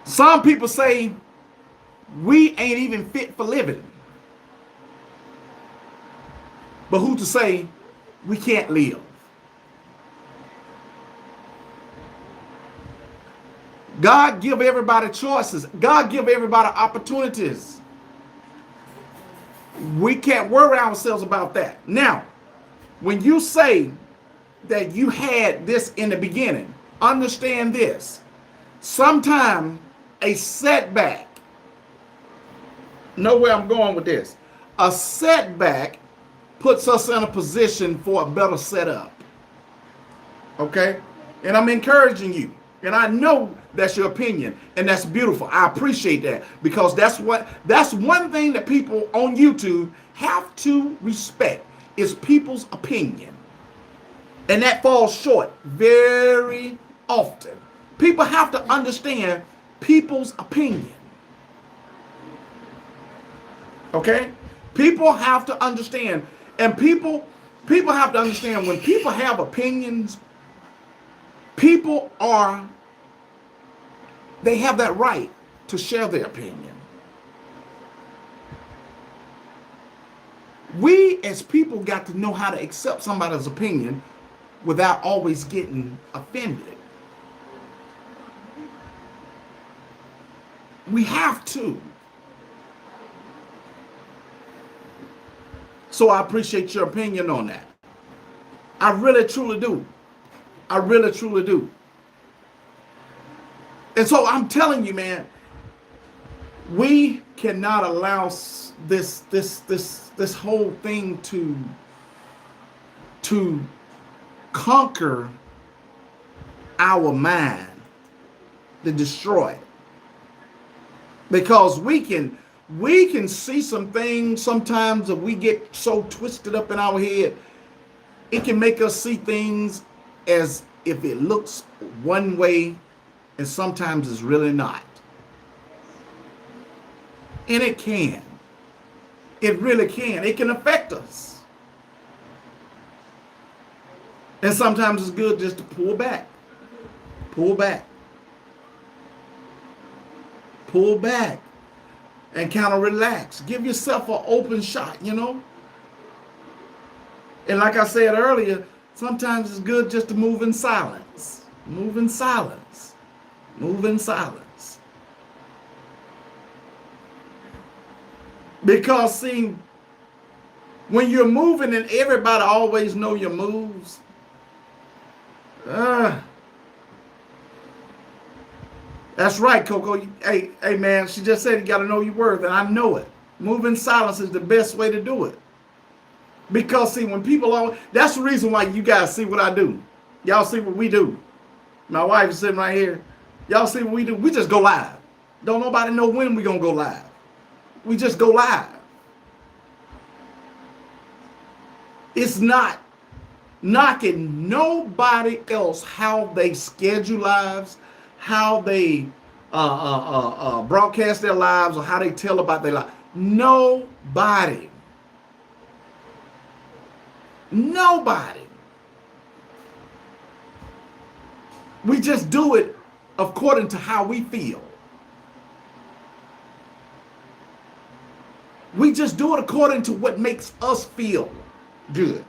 Some people say we ain't even fit for living. But who's to say we can't live? God give everybody choices. God give everybody opportunities. We can't worry ourselves about that. Now, when you say that you had this in the beginning, understand this. Sometimes a setback, know where I'm going with this. A setback puts us in a position for a better setup. Okay? And I'm encouraging you. And I know that's your opinion, and that's beautiful. I appreciate that, because that's one thing that people on YouTube have to respect is people's opinion. And that falls short very often. People have to understand people's opinion. Okay? People have to understand, and people have to understand when people have opinions, they have that right to share their opinion. We as people got to know how to accept somebody's opinion without always getting offended. We have to. So I appreciate your opinion on that. I really truly do. I really truly do. And so I'm telling you, man, We cannot allow this whole thing to conquer our mind, to destroy it. Because we can see some things sometimes that we get so twisted up in our head. It can make us see things as if it looks one way and sometimes it's really not. And it can. It really can. It can affect us. And sometimes it's good just to pull back. Pull back. Pull back. And kind of relax. Give yourself an open shot, you know. And like I said earlier, sometimes it's good just to move in silence. Move in silence. Move in silence. Because, see, when you're moving and everybody always know your moves, that's right, Coco. Hey, man, she just said you got to know your worth, and I know it. Moving in silence is the best way to do it. Because, see, when people that's the reason why you guys see what I do. Y'all see what we do. My wife is sitting right here. Y'all see what we do. We just go live. Don't nobody know when we're going to go live. We just go live. It's not knocking nobody else how they schedule lives, how they broadcast their lives, or how they tell about their life. Nobody. Nobody. We just do it according to how we feel. We just do it according to what makes us feel good.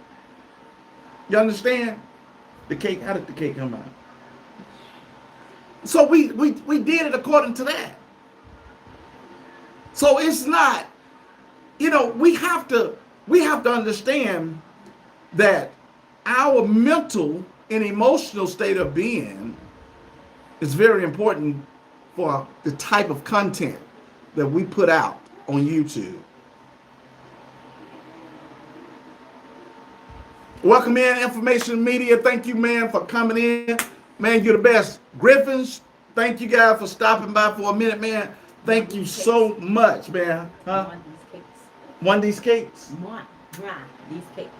You understand? The cake, how did the cake come out? So we did it according to that. So it's not, you know, we have to understand that our mental and emotional state of being is very important for the type of content that we put out on YouTube. Welcome in, Information Media. Thank you, man, for coming in. Man, you're the best. Griffins, thank you guys for stopping by for a minute, man. Thank you so much, man. Huh? One of these cakes. One these cakes.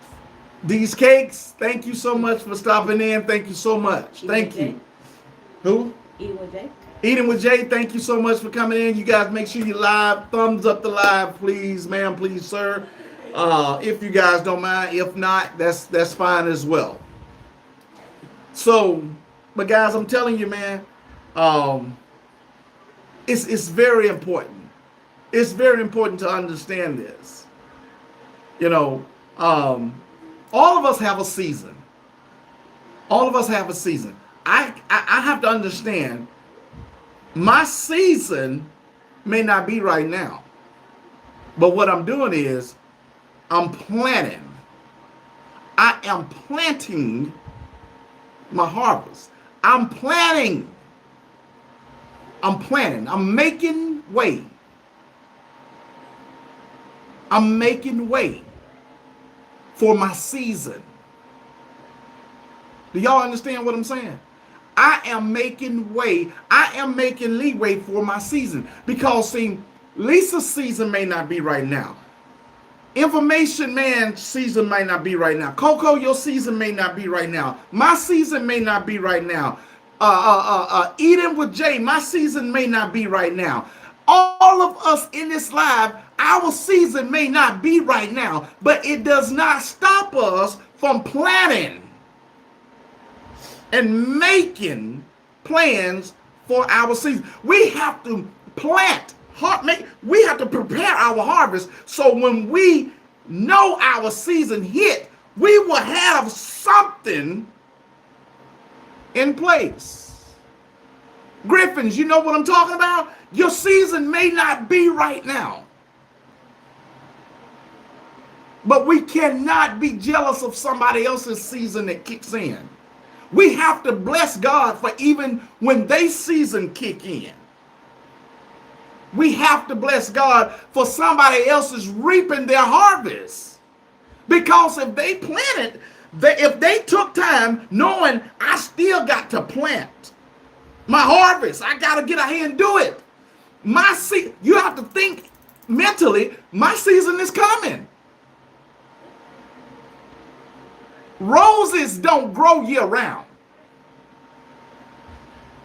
These cakes, thank you so much for stopping in. Thank you so much. Thank you. Who? Eating with Jay. Eating with Jay, thank you so much for coming in. You guys make sure you live. Thumbs up the live, please, ma'am, please, sir. If you guys don't mind. If not, that's fine as well. So, but guys, I'm telling you, man, it's very important. It's very important to understand this. You know, all of us have a season. All of us have a season. I have to understand my season may not be right now. But what I'm doing is I'm planting. I am planting my harvest. I'm planting. I'm planting. I'm making way. I'm making way for my season. Do y'all understand what I'm saying? I am making way. I am making leeway for my season. Because, see, Lisa's season may not be right now. Information man's season might not be right now. Coco, your season may not be right now. My season may not be right now. Eating with Jay, my season may not be right now. All of us in this live, our season may not be right now, but it does not stop us from planning and making plans for our season. We have to plant. We have to prepare our harvest so when we know our season hit, we will have something in place. Griffins, you know what I'm talking about? Your season may not be right now. But we cannot be jealous of somebody else's season that kicks in. We have to bless God for even when they season kick in. We have to bless God for somebody else is reaping their harvest. Because if they planted, if they took time knowing I still got to plant my harvest, I got to get ahead and do it. You have to think mentally, my season is coming. Roses don't grow year round.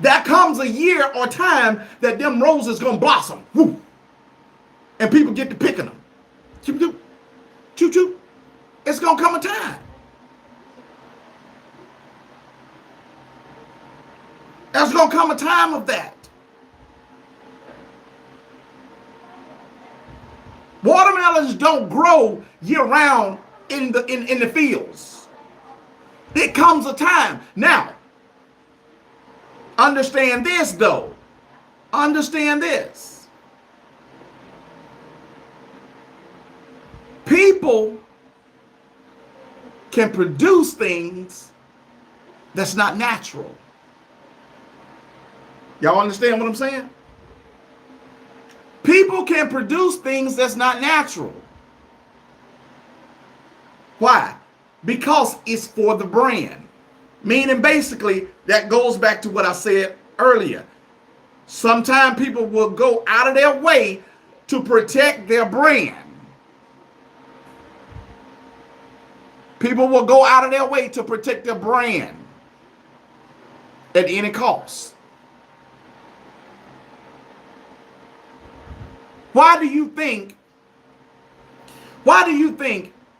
There comes a year or time that them roses gonna blossom. Woo. And people get to picking them. Choo choo. Choo choo. It's gonna come a time. There's gonna come a time of that. Watermelons don't grow year round in the fields. It comes a time. Now, understand this though. Understand this. People can produce things that's not natural. Y'all understand what I'm saying? People can produce things that's not natural. Why? Because it's for the brand. Meaning basically, that goes back to what I said earlier. Sometimes people will go out of their way to protect their brand. People will go out of their way to protect their brand at any cost. Why do you think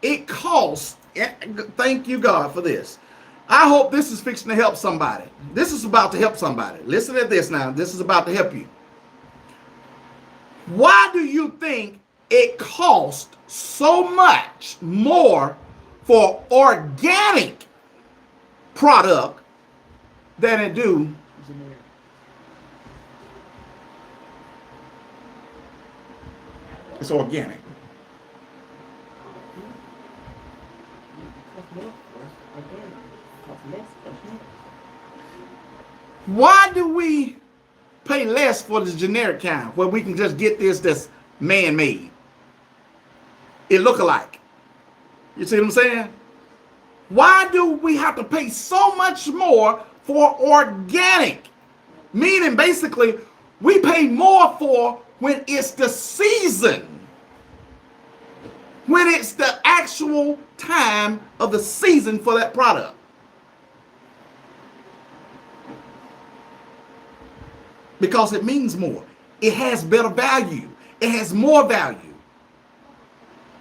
it costs? Thank you, God, for this. I hope this is fixing to help somebody. This is about to help somebody. Listen to this now. This is about to help you. Why do you think it costs so much more for organic product than it do generic? It's organic. Why do we pay less for the generic kind where we can just get this that's man-made? It look alike. You see what I'm saying? Why do we have to pay so much more for organic? Meaning basically we pay more for when it's the season. When it's the actual time of the season for that product. Because it means more. It has better value. It has more value.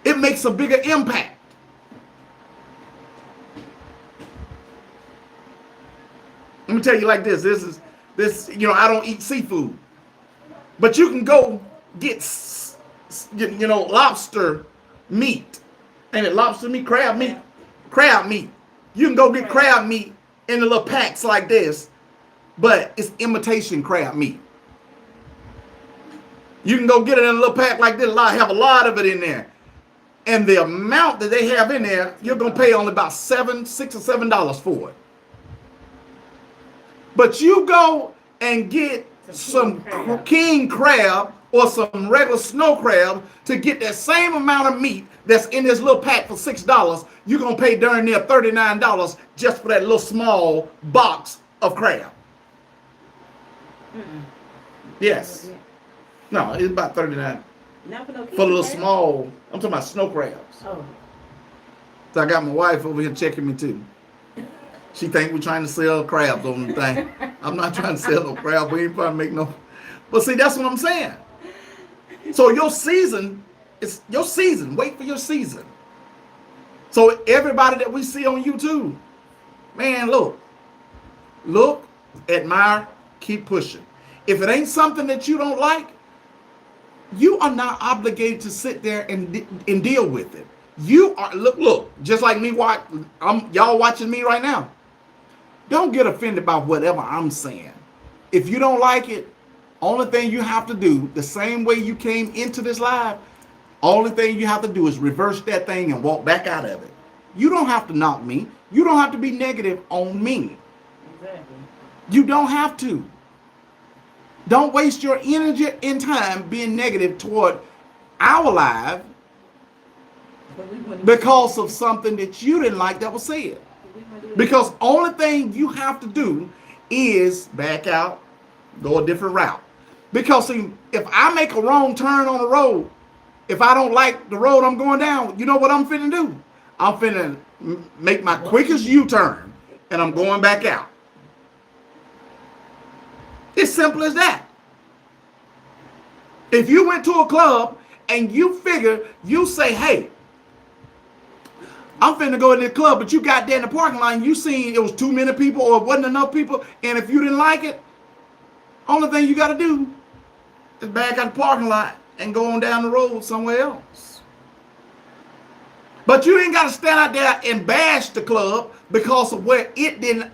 It makes a bigger impact. Let me tell you like this. I don't eat seafood. But you can go get, lobster meat. Ain't it lobster meat? Crab meat? Crab meat. You can go get crab meat in the little packs like this. But it's imitation crab meat. You can go get it in a little pack like this. Have a lot of it in there. And the amount that they have in there, you're going to pay only about $6 or $7 for it. But you go and get some king crab or some regular snow crab to get that same amount of meat that's in this little pack for $6, you're going to pay darn near $39 just for that little small box of crab. Yes. No, it's about $39. Not for no for the little small, I'm talking about snow crabs. Oh. So I got my wife over here checking me too. She think we're trying to sell crabs on the thing. I'm not trying to sell no crab. We ain't trying to make no. But see, that's what I'm saying. So your season, it's your season. Wait for your season. So everybody that we see on YouTube, man, look, admire, keep pushing. If it ain't something that you don't like, you are not obligated to sit there and deal with it. You are, look, just like me, y'all watching me right now. Don't get offended by whatever I'm saying. If you don't like it, only thing you have to do, the same way you came into this live, only thing you have to do is reverse that thing and walk back out of it. You don't have to knock me. You don't have to be negative on me. Exactly. You don't have to. Don't waste your energy and time being negative toward our life because of something that you didn't like that was said. Because only thing you have to do is back out, go a different route. Because see, if I make a wrong turn on the road, if I don't like the road I'm going down, you know what I'm finna do? I'm finna make my quickest U-turn and I'm going back out. It's simple as that. If you went to a club and you figure, you say, hey, I'm finna go in the club, but you got there in the parking lot and you seen it was too many people or it wasn't enough people, and if you didn't like it, only thing you gotta do is back out the parking lot and go on down the road somewhere else. But you ain't gotta stand out there and bash the club because of where it didn't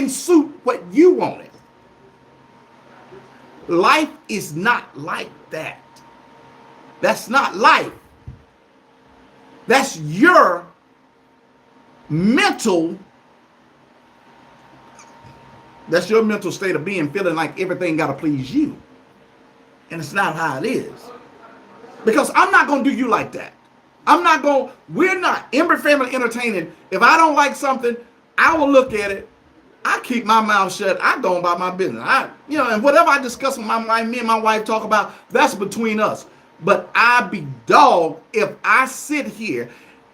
suit what you wanted. Life is not like that. That's not life. That's your mental state of being, feeling like everything got to please you. And it's not how it is. Because I'm not going to do you like that. We're not Embry Family Entertaining. If I don't like something, I will look at it. I keep my mouth shut. I go about my business. And whatever I discuss with me and my wife talk about, that's between us. But I be dog if I sit here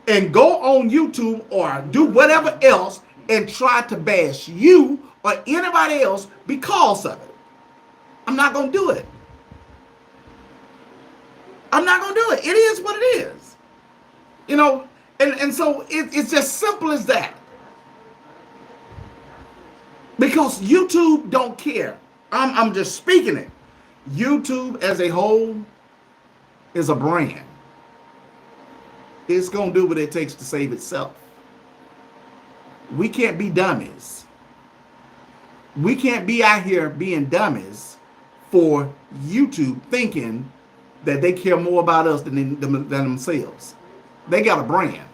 and go on YouTube or do whatever else and try to bash you or anybody else because of it. I'm not going to do it. I'm not going to do it. It is what it is. And so it's just simple as that. Because YouTube don't care. I'm just speaking it. YouTube as a whole is a brand. It's going to do what it takes to save itself. We can't be dummies. We can't be out here being dummies for YouTube thinking that they care more about us than themselves. They got a brand.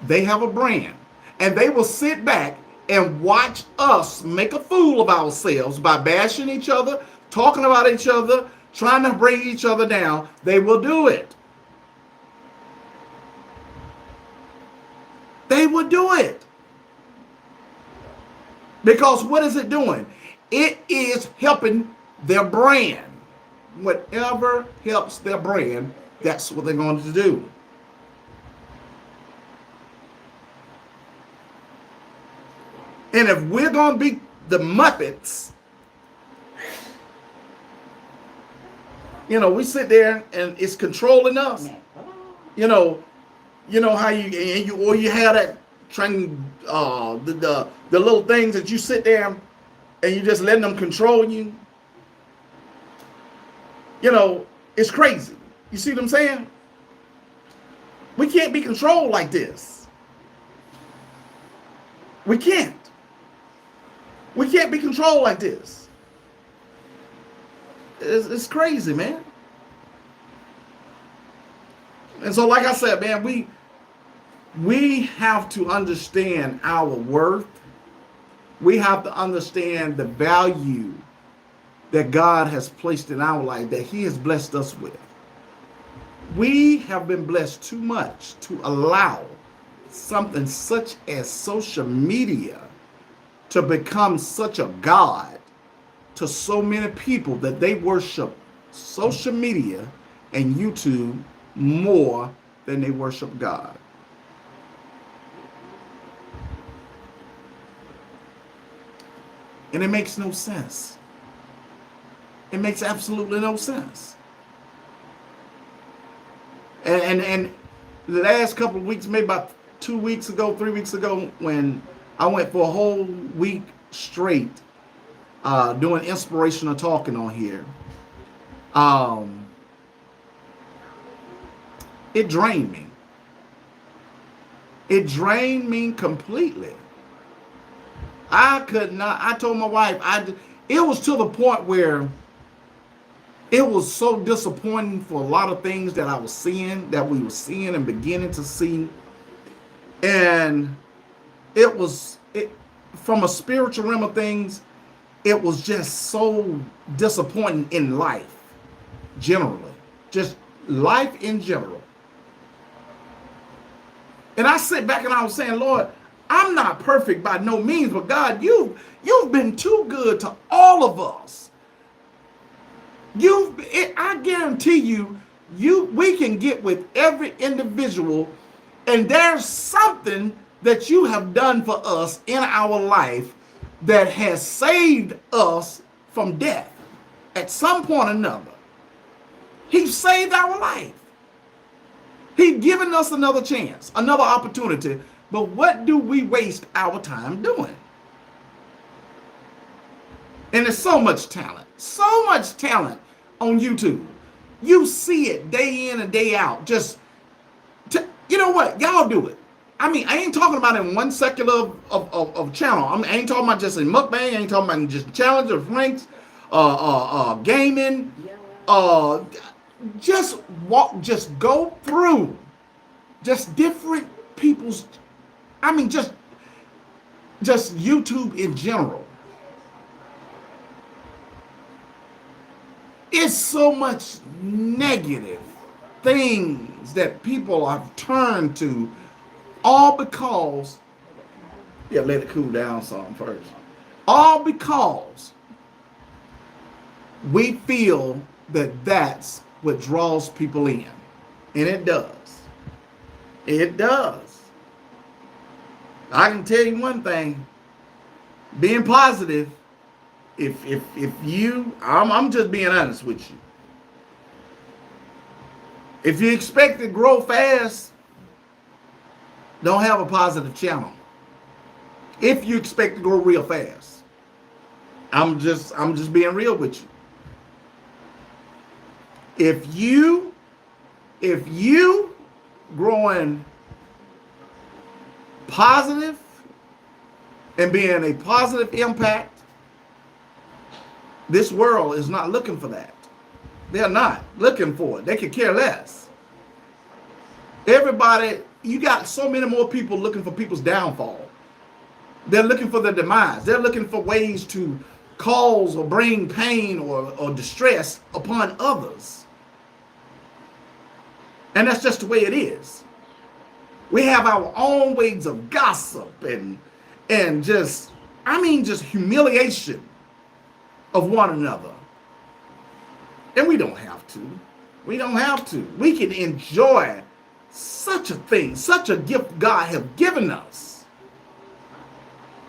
They have a brand. And they will sit back and watch us make a fool of ourselves by bashing each other, talking about each other, trying to bring each other down. They will do it. They will do it. Because what is it doing? It is helping their brand. Whatever helps their brand, that's what they're going to do. And if we're going to be the Muppets, we sit there and it's controlling us. You know how you have that train, the little things that you sit there and you just letting them control you. It's crazy. You see what I'm saying? We can't be controlled like this. We can't. We can't be controlled like this. It's crazy, man. And so, like I said, man, we have to understand our worth. We have to understand the value that God has placed in our life, that He has blessed us with. We have been blessed too much to allow something such as social media to become such a god to so many people that they worship social media and YouTube more than they worship God. And it makes no sense. It makes absolutely no sense. And the last couple of weeks, maybe about 3 weeks ago, when I went for a whole week straight doing inspirational talking on here, it drained me. It drained me completely. I could not. I told my wife, it was to the point where it was so disappointing for a lot of things that I was seeing, that we were seeing and beginning to see. And it from a spiritual realm of things, it was just so disappointing in life, generally, just life in general. And I sit back and I was saying, Lord, I'm not perfect by no means, but God, you've been too good to all of us. I guarantee you, we can get with every individual, and there's something that you have done for us in our life that has saved us from death at some point or another. He saved our life. He's given us another chance, another opportunity. But what do we waste our time doing? And there's so much talent on YouTube. You see it day in and day out. You know what? Y'all do it. I mean, I ain't talking about in one secular of channel. I ain't talking about just in mukbang. I ain't talking about just challenge of ranks, gaming. Just go through just different people's, I mean, just YouTube in general. It's so much negative things that people have turned to, all because, let it cool down some first. All because we feel that that's what draws people in. And it does. It does. I can tell you one thing. Being positive, I'm just being honest with you. If you expect to grow fast, don't have a positive channel. If you expect to grow real fast, I'm just being real with you. If you growing positive and being a positive impact, this world is not looking for that. They're not looking for it. They could care less. Everybody, you got so many more people looking for people's downfall. They're looking for their demise. They're looking for ways to cause or bring pain or distress upon others. And that's just the way it is. We have our own ways of gossip and just humiliation of one another. And we don't have to. We don't have to. We can enjoy such a thing, such a gift God has given us.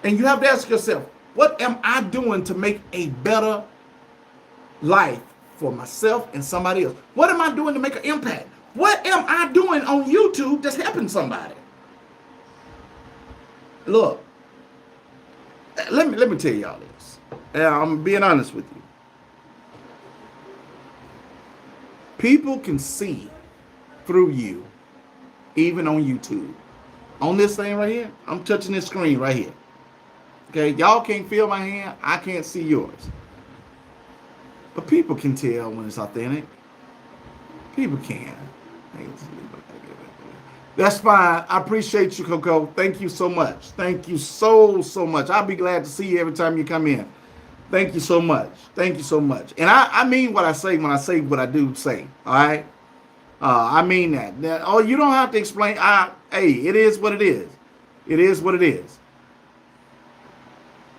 And you have to ask yourself, what am I doing to make a better life for myself and somebody else? What am I doing to make an impact? What am I doing on YouTube that's helping somebody? Look, let me tell y'all this. I'm being honest with you. People can see through you, even on YouTube. On this thing right here, I'm touching this screen right here. Okay, y'all can't feel my hand. I can't see yours. But people can tell when it's authentic. People can. That's fine. I appreciate you, Coco. Thank you so much. Thank you so much. I'll be glad to see you every time you come in. Thank you so much. Thank you so much. And I mean what I say when I say what I do say. All right? I mean that. Now, you don't have to explain. Hey, it is what it is. It is what it is.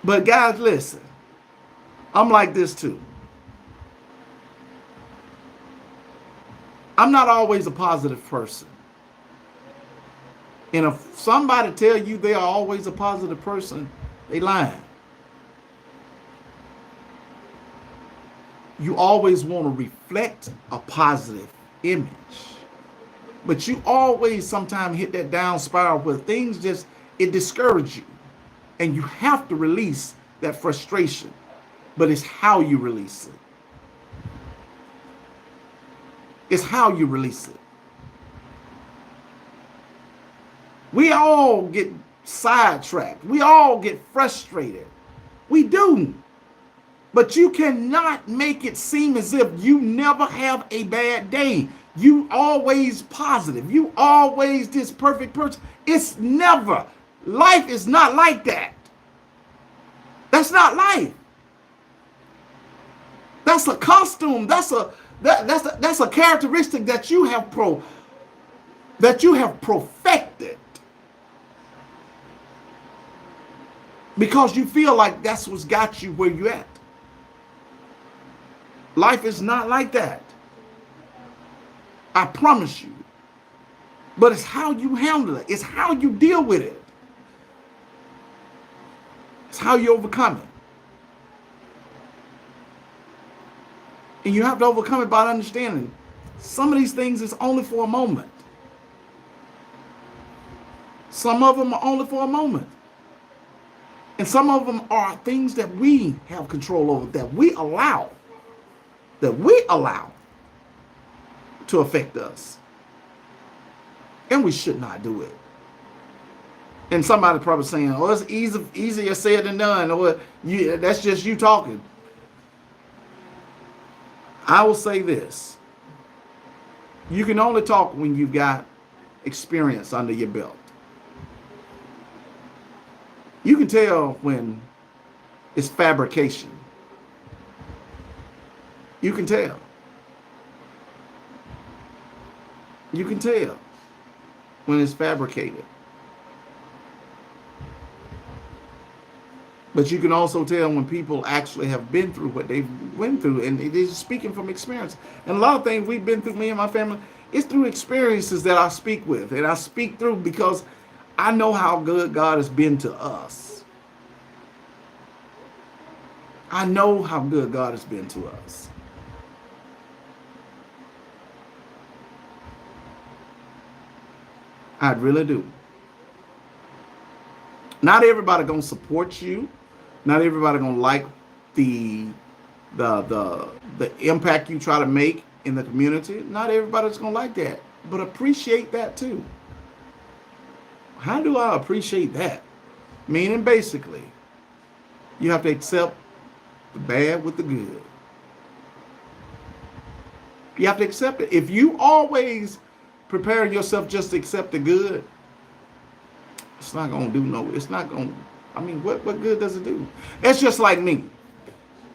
But guys, listen. I'm like this too. I'm not always a positive person. And if somebody tell you they are always a positive person, they lying. You always want to reflect a positive image. But you always sometimes hit that down spiral where things it discourages you. And you have to release that frustration. But it's how you release it. It's how you release it. We all get sidetracked. We all get frustrated. We do. But you cannot make it seem as if you never have a bad day. You always positive. You always this perfect person. It's never. Life is not like that. That's not life. That's a costume. That's a characteristic that you have perfected. Because you feel like that's what's got you where you at. Life is not like that. I promise you. But it's how you handle it. It's how you deal with it. It's how you overcome it. And you have to overcome it by understanding some of these things is only for a moment. Some of them are only for a moment. And some of them are things that we have control over, that we allow to affect us. And we should not do it. And somebody probably saying, oh, it's easier said than done, or that's just you talking. I will say this. You can only talk when you've got experience under your belt. You can tell when it's fabrication. You can tell. You can tell when it's fabricated. But you can also tell when people actually have been through what they've went through, and they're speaking from experience. And a lot of things we've been through, me and my family, it's through experiences that I speak with. And I speak through because I know how good God has been to us. I know how good God has been to us. I really do. Not everybody gonna support you. Not everybody gonna like the impact you try to make in the community. Not everybody's gonna like that, but appreciate that too. How do I appreciate that? Meaning basically, you have to accept the bad with the good. You have to accept it. If you always prepare yourself just to accept the good, it's not going to do no, it's not going to, I mean, what good does it do? It's just like me.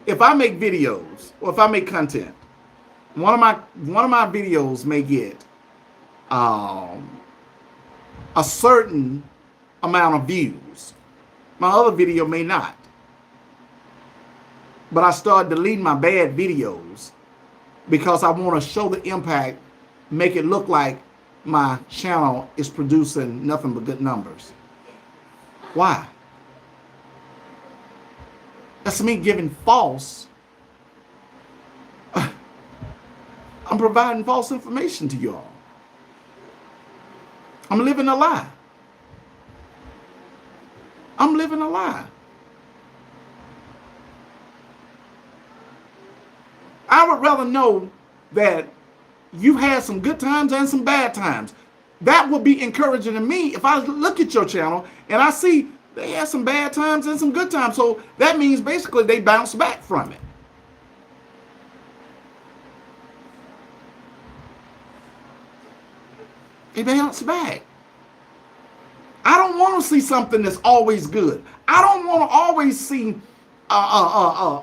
If I make videos or if I make content, one of my videos may get a certain amount of views. My other video may not. But I start deleting my bad videos because I want to show the impact, make it look like my channel is producing nothing but good numbers. Why? That's me giving false. I'm providing false information to y'all. I'm living a lie. I'm living a lie. I would rather know that you've had some good times and some bad times. That would be encouraging to me if I look at your channel and I see they had some bad times and some good times. So that means basically they bounce back from it. They bounce back. I don't want to see something that's always good. I don't want to always see a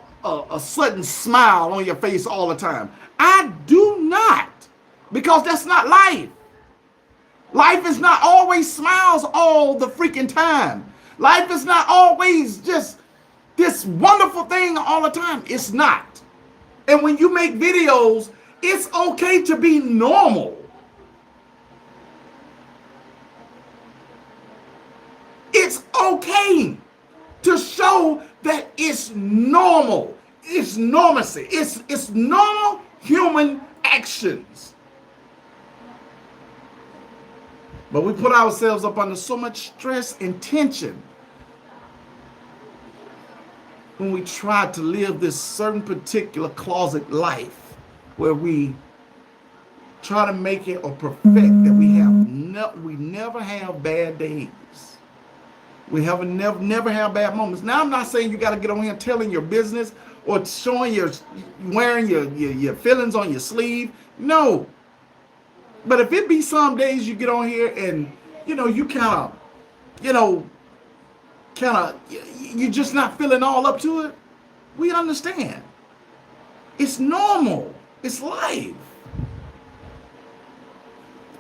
sudden smile on your face all the time. I do not, because that's not life. Life is not always smiles all the freaking time. Life is not always just this wonderful thing all the time. It's not. And when you make videos, it's okay to be normal. It's okay to show that it's normal. It's normacy. It's normal human actions. But we put ourselves up under so much stress and tension when we try to live this certain particular closet life where we try to make it or perfect that we never have bad days. We never have bad moments. Now, I'm not saying you got to get on here telling your business or showing wearing your feelings on your sleeve. No. But if it be some days you get on here and, you kind of, you're just not feeling all up to it, we understand. It's normal. It's life.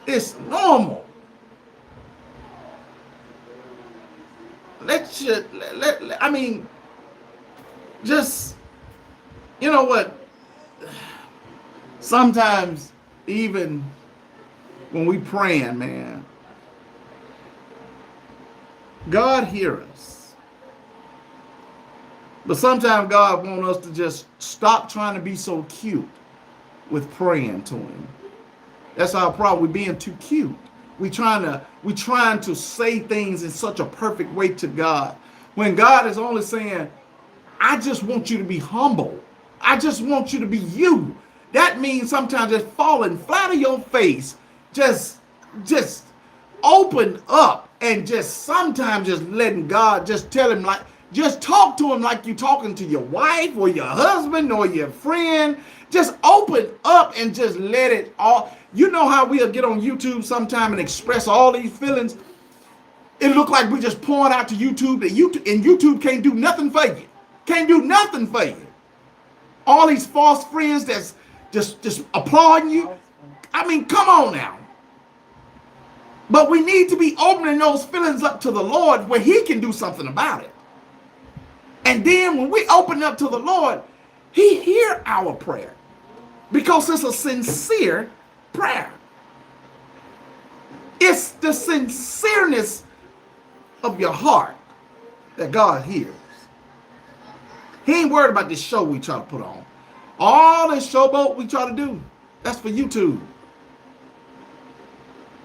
It's normal. I mean, just, you know what? Sometimes even when we praying, man, God hears us. But sometimes God wants us to just stop trying to be so cute with praying to him. That's our problem. We're being too cute. We're trying to say things in such a perfect way to God. When God is only saying, I just want you to be humble. I just want you to be you. That means sometimes just falling flat on your face, just open up and just sometimes just letting God just tell him, like, just talk to him like you're talking to your wife or your husband or your friend. Just open up and just let it all. You know how we'll get on YouTube sometime and express all these feelings? It look like we just pouring out to YouTube, and YouTube can't do nothing for you. Can't do nothing for you. All these false friends that's just applauding you. I mean, come on now. But we need to be opening those feelings up to the Lord where he can do something about it. And then when we open up to the Lord, he hear our prayer because it's a sincere prayer. It's the sincereness of your heart that God hears. He ain't worried about this show we try to put on. All this showboat we try to do, that's for YouTube.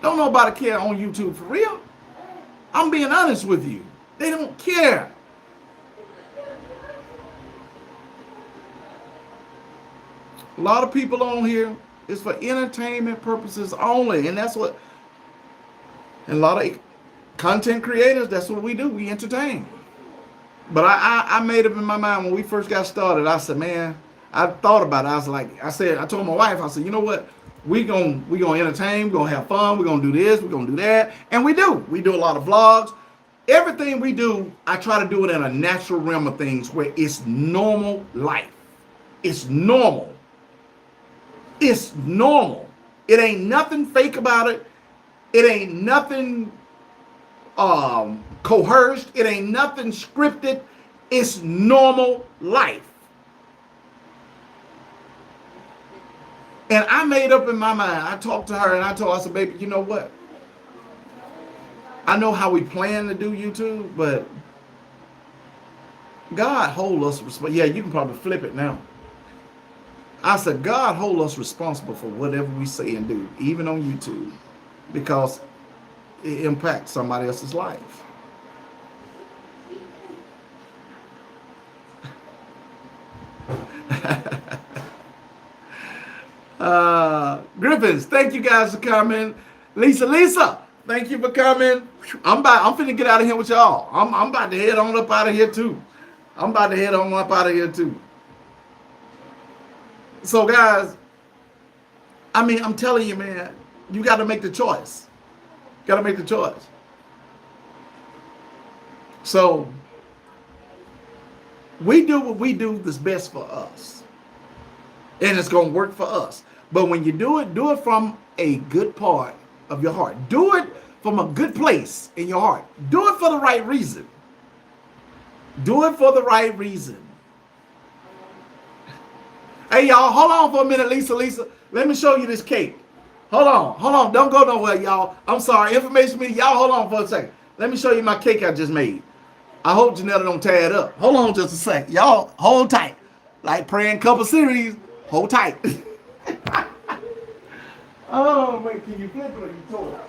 Don't nobody care on YouTube for real. I'm being honest with you. They don't care. A lot of people on here is for entertainment purposes only. And that's what, and a lot of content creators, that's what we do. We entertain. But I made up in my mind when we first got started. I said, man, I thought about it. I told my wife, I said, you know what? We're gonna entertain, we're gonna have fun, we're gonna do this, we're gonna do that. And we do. We do a lot of vlogs. Everything we do, I try to do it in a natural realm of things where it's normal life. It's normal. It's normal. It ain't nothing fake about it. It ain't nothing coerced. It ain't nothing scripted. It's normal life. And I made up in my mind. I talked to her and I told her, I said, baby, you know what? I know how we plan to do YouTube, but God hold us responsible. Yeah, you can probably flip it now. I said, God hold us responsible for whatever we say and do, even on YouTube, because it impacts somebody else's life. Griffins, thank you guys for coming. Lisa, thank you for coming. I'm finna get out of here with y'all. I'm about to head on up out of here too. So guys, I mean, I'm telling you, man, you got to make the choice. So we do what we do that's best for us. And it's going to work for us. But when you do it from a good part of your heart. Do it from a good place in your heart. Do it for the right reason. Hey, y'all, hold on for a minute, Lisa. Let me show you this cake. Hold on. Don't go nowhere, y'all. I'm sorry. Information meeting. Y'all, hold on for a second. Let me show you my cake I just made. I hope Janetta don't tear it up. Hold on just a sec. Y'all, hold tight. Like praying couple series, hold tight. Oh, wait, can you flip it or you throw it out?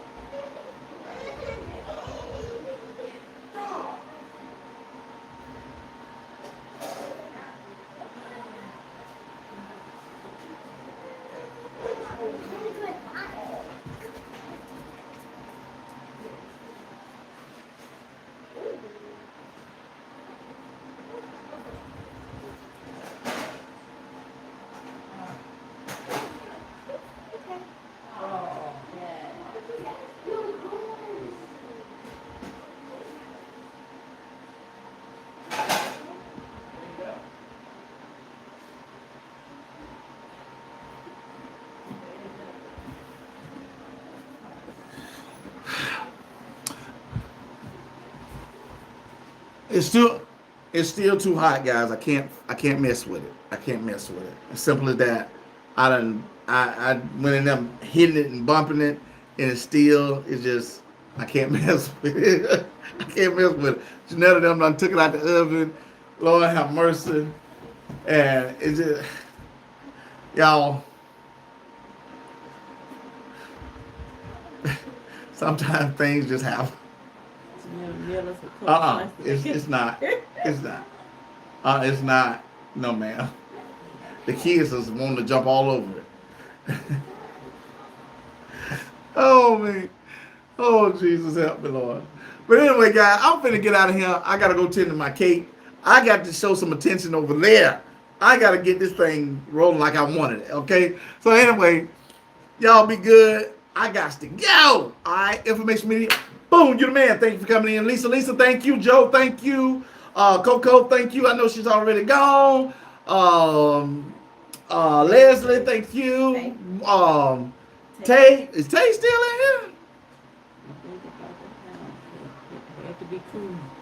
It's still too hot, guys. I can't mess with it. I can't mess with it. As simple as that. I went in them hitting it and bumping it, and it's just I can't mess with it. I can't mess with it. None of them done took it out the oven. Lord have mercy. And it's just y'all. Sometimes things just happen. It's not. It's not. It's not. No, ma'am. The kids is wanting to jump all over it. Oh, man. Oh, Jesus, help me, Lord. But anyway, guys, I'm finna get out of here. I gotta go tend to my cake. I got to show some attention over there. I gotta get this thing rolling like I wanted it, okay? So anyway, y'all be good. I got to go. All right, Information Media. Boom, you the man. Thank you for coming in. Lisa, thank you. Joe, thank you. Coco, thank you. I know she's already gone. Leslie, thank you. Tay, is Tay still in here?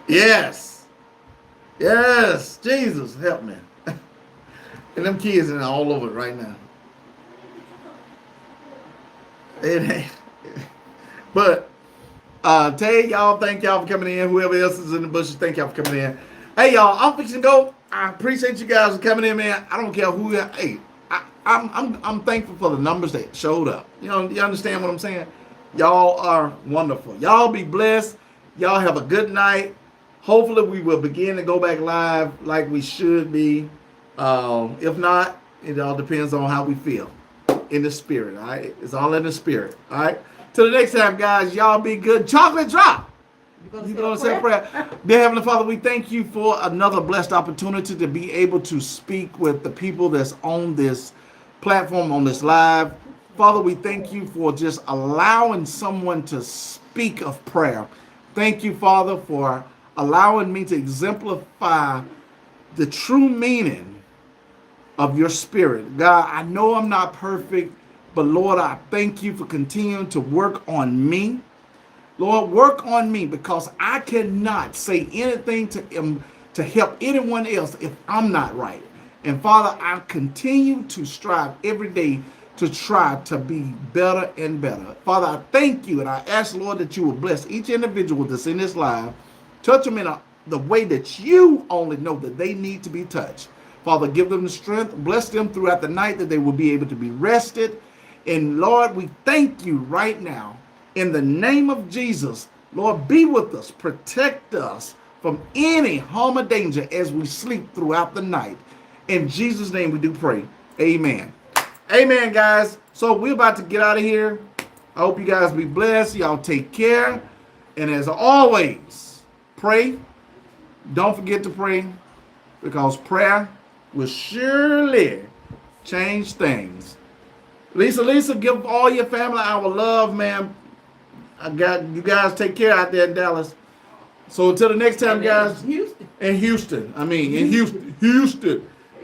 Yes. Yes. Jesus, help me. And them kids are all over it right now. It ain't. But Tay, y'all, thank y'all for coming in. Whoever else is in the bushes, thank y'all for coming in. Hey, y'all, I'm fixing to go. I appreciate you guys for coming in, man. I don't care who. Hey, I'm thankful for the numbers that showed up. You know, you understand what I'm saying? Y'all are wonderful. Y'all be blessed. Y'all have a good night. Hopefully, we will begin to go back live like we should be. If not, it all depends on how we feel in the spirit. All right, it's all in the spirit. All right. Till the next time, guys. Y'all be good. Chocolate drop. You gonna say a prayer? Dear Heavenly Father, we thank you for another blessed opportunity to be able to speak with the people that's on this platform, on this live. Father, we thank you for just allowing someone to speak of prayer. Thank you, Father, for allowing me to exemplify the true meaning of your spirit. God, I know I'm not perfect, but Lord, I thank you for continuing to work on me. Lord, work on me, because I cannot say anything to help anyone else if I'm not right. And Father, I continue to strive every day to try to be better and better. Father, I thank you, and I ask, Lord, that you will bless each individual that's in this live. Touch them in the way that you only know that they need to be touched. Father, give them the strength. Bless them throughout the night that they will be able to be rested. And Lord, we thank you right now. In the name of Jesus, Lord, be with us. Protect us from any harm or danger as we sleep throughout the night. In Jesus' name we do pray. Amen. Amen, guys. So we're about to get out of here. I hope you guys be blessed. Y'all take care. And as always, pray. Don't forget to pray, because prayer will surely change things. Lisa, give all your family our love, man. I got you guys. Take care out there in Dallas. So until the next time, guys. In Houston.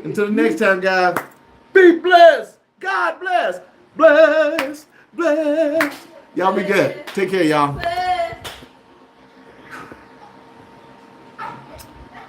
Until the next time, guys. Be blessed. God bless. Bless. Y'all be good. Take care, y'all.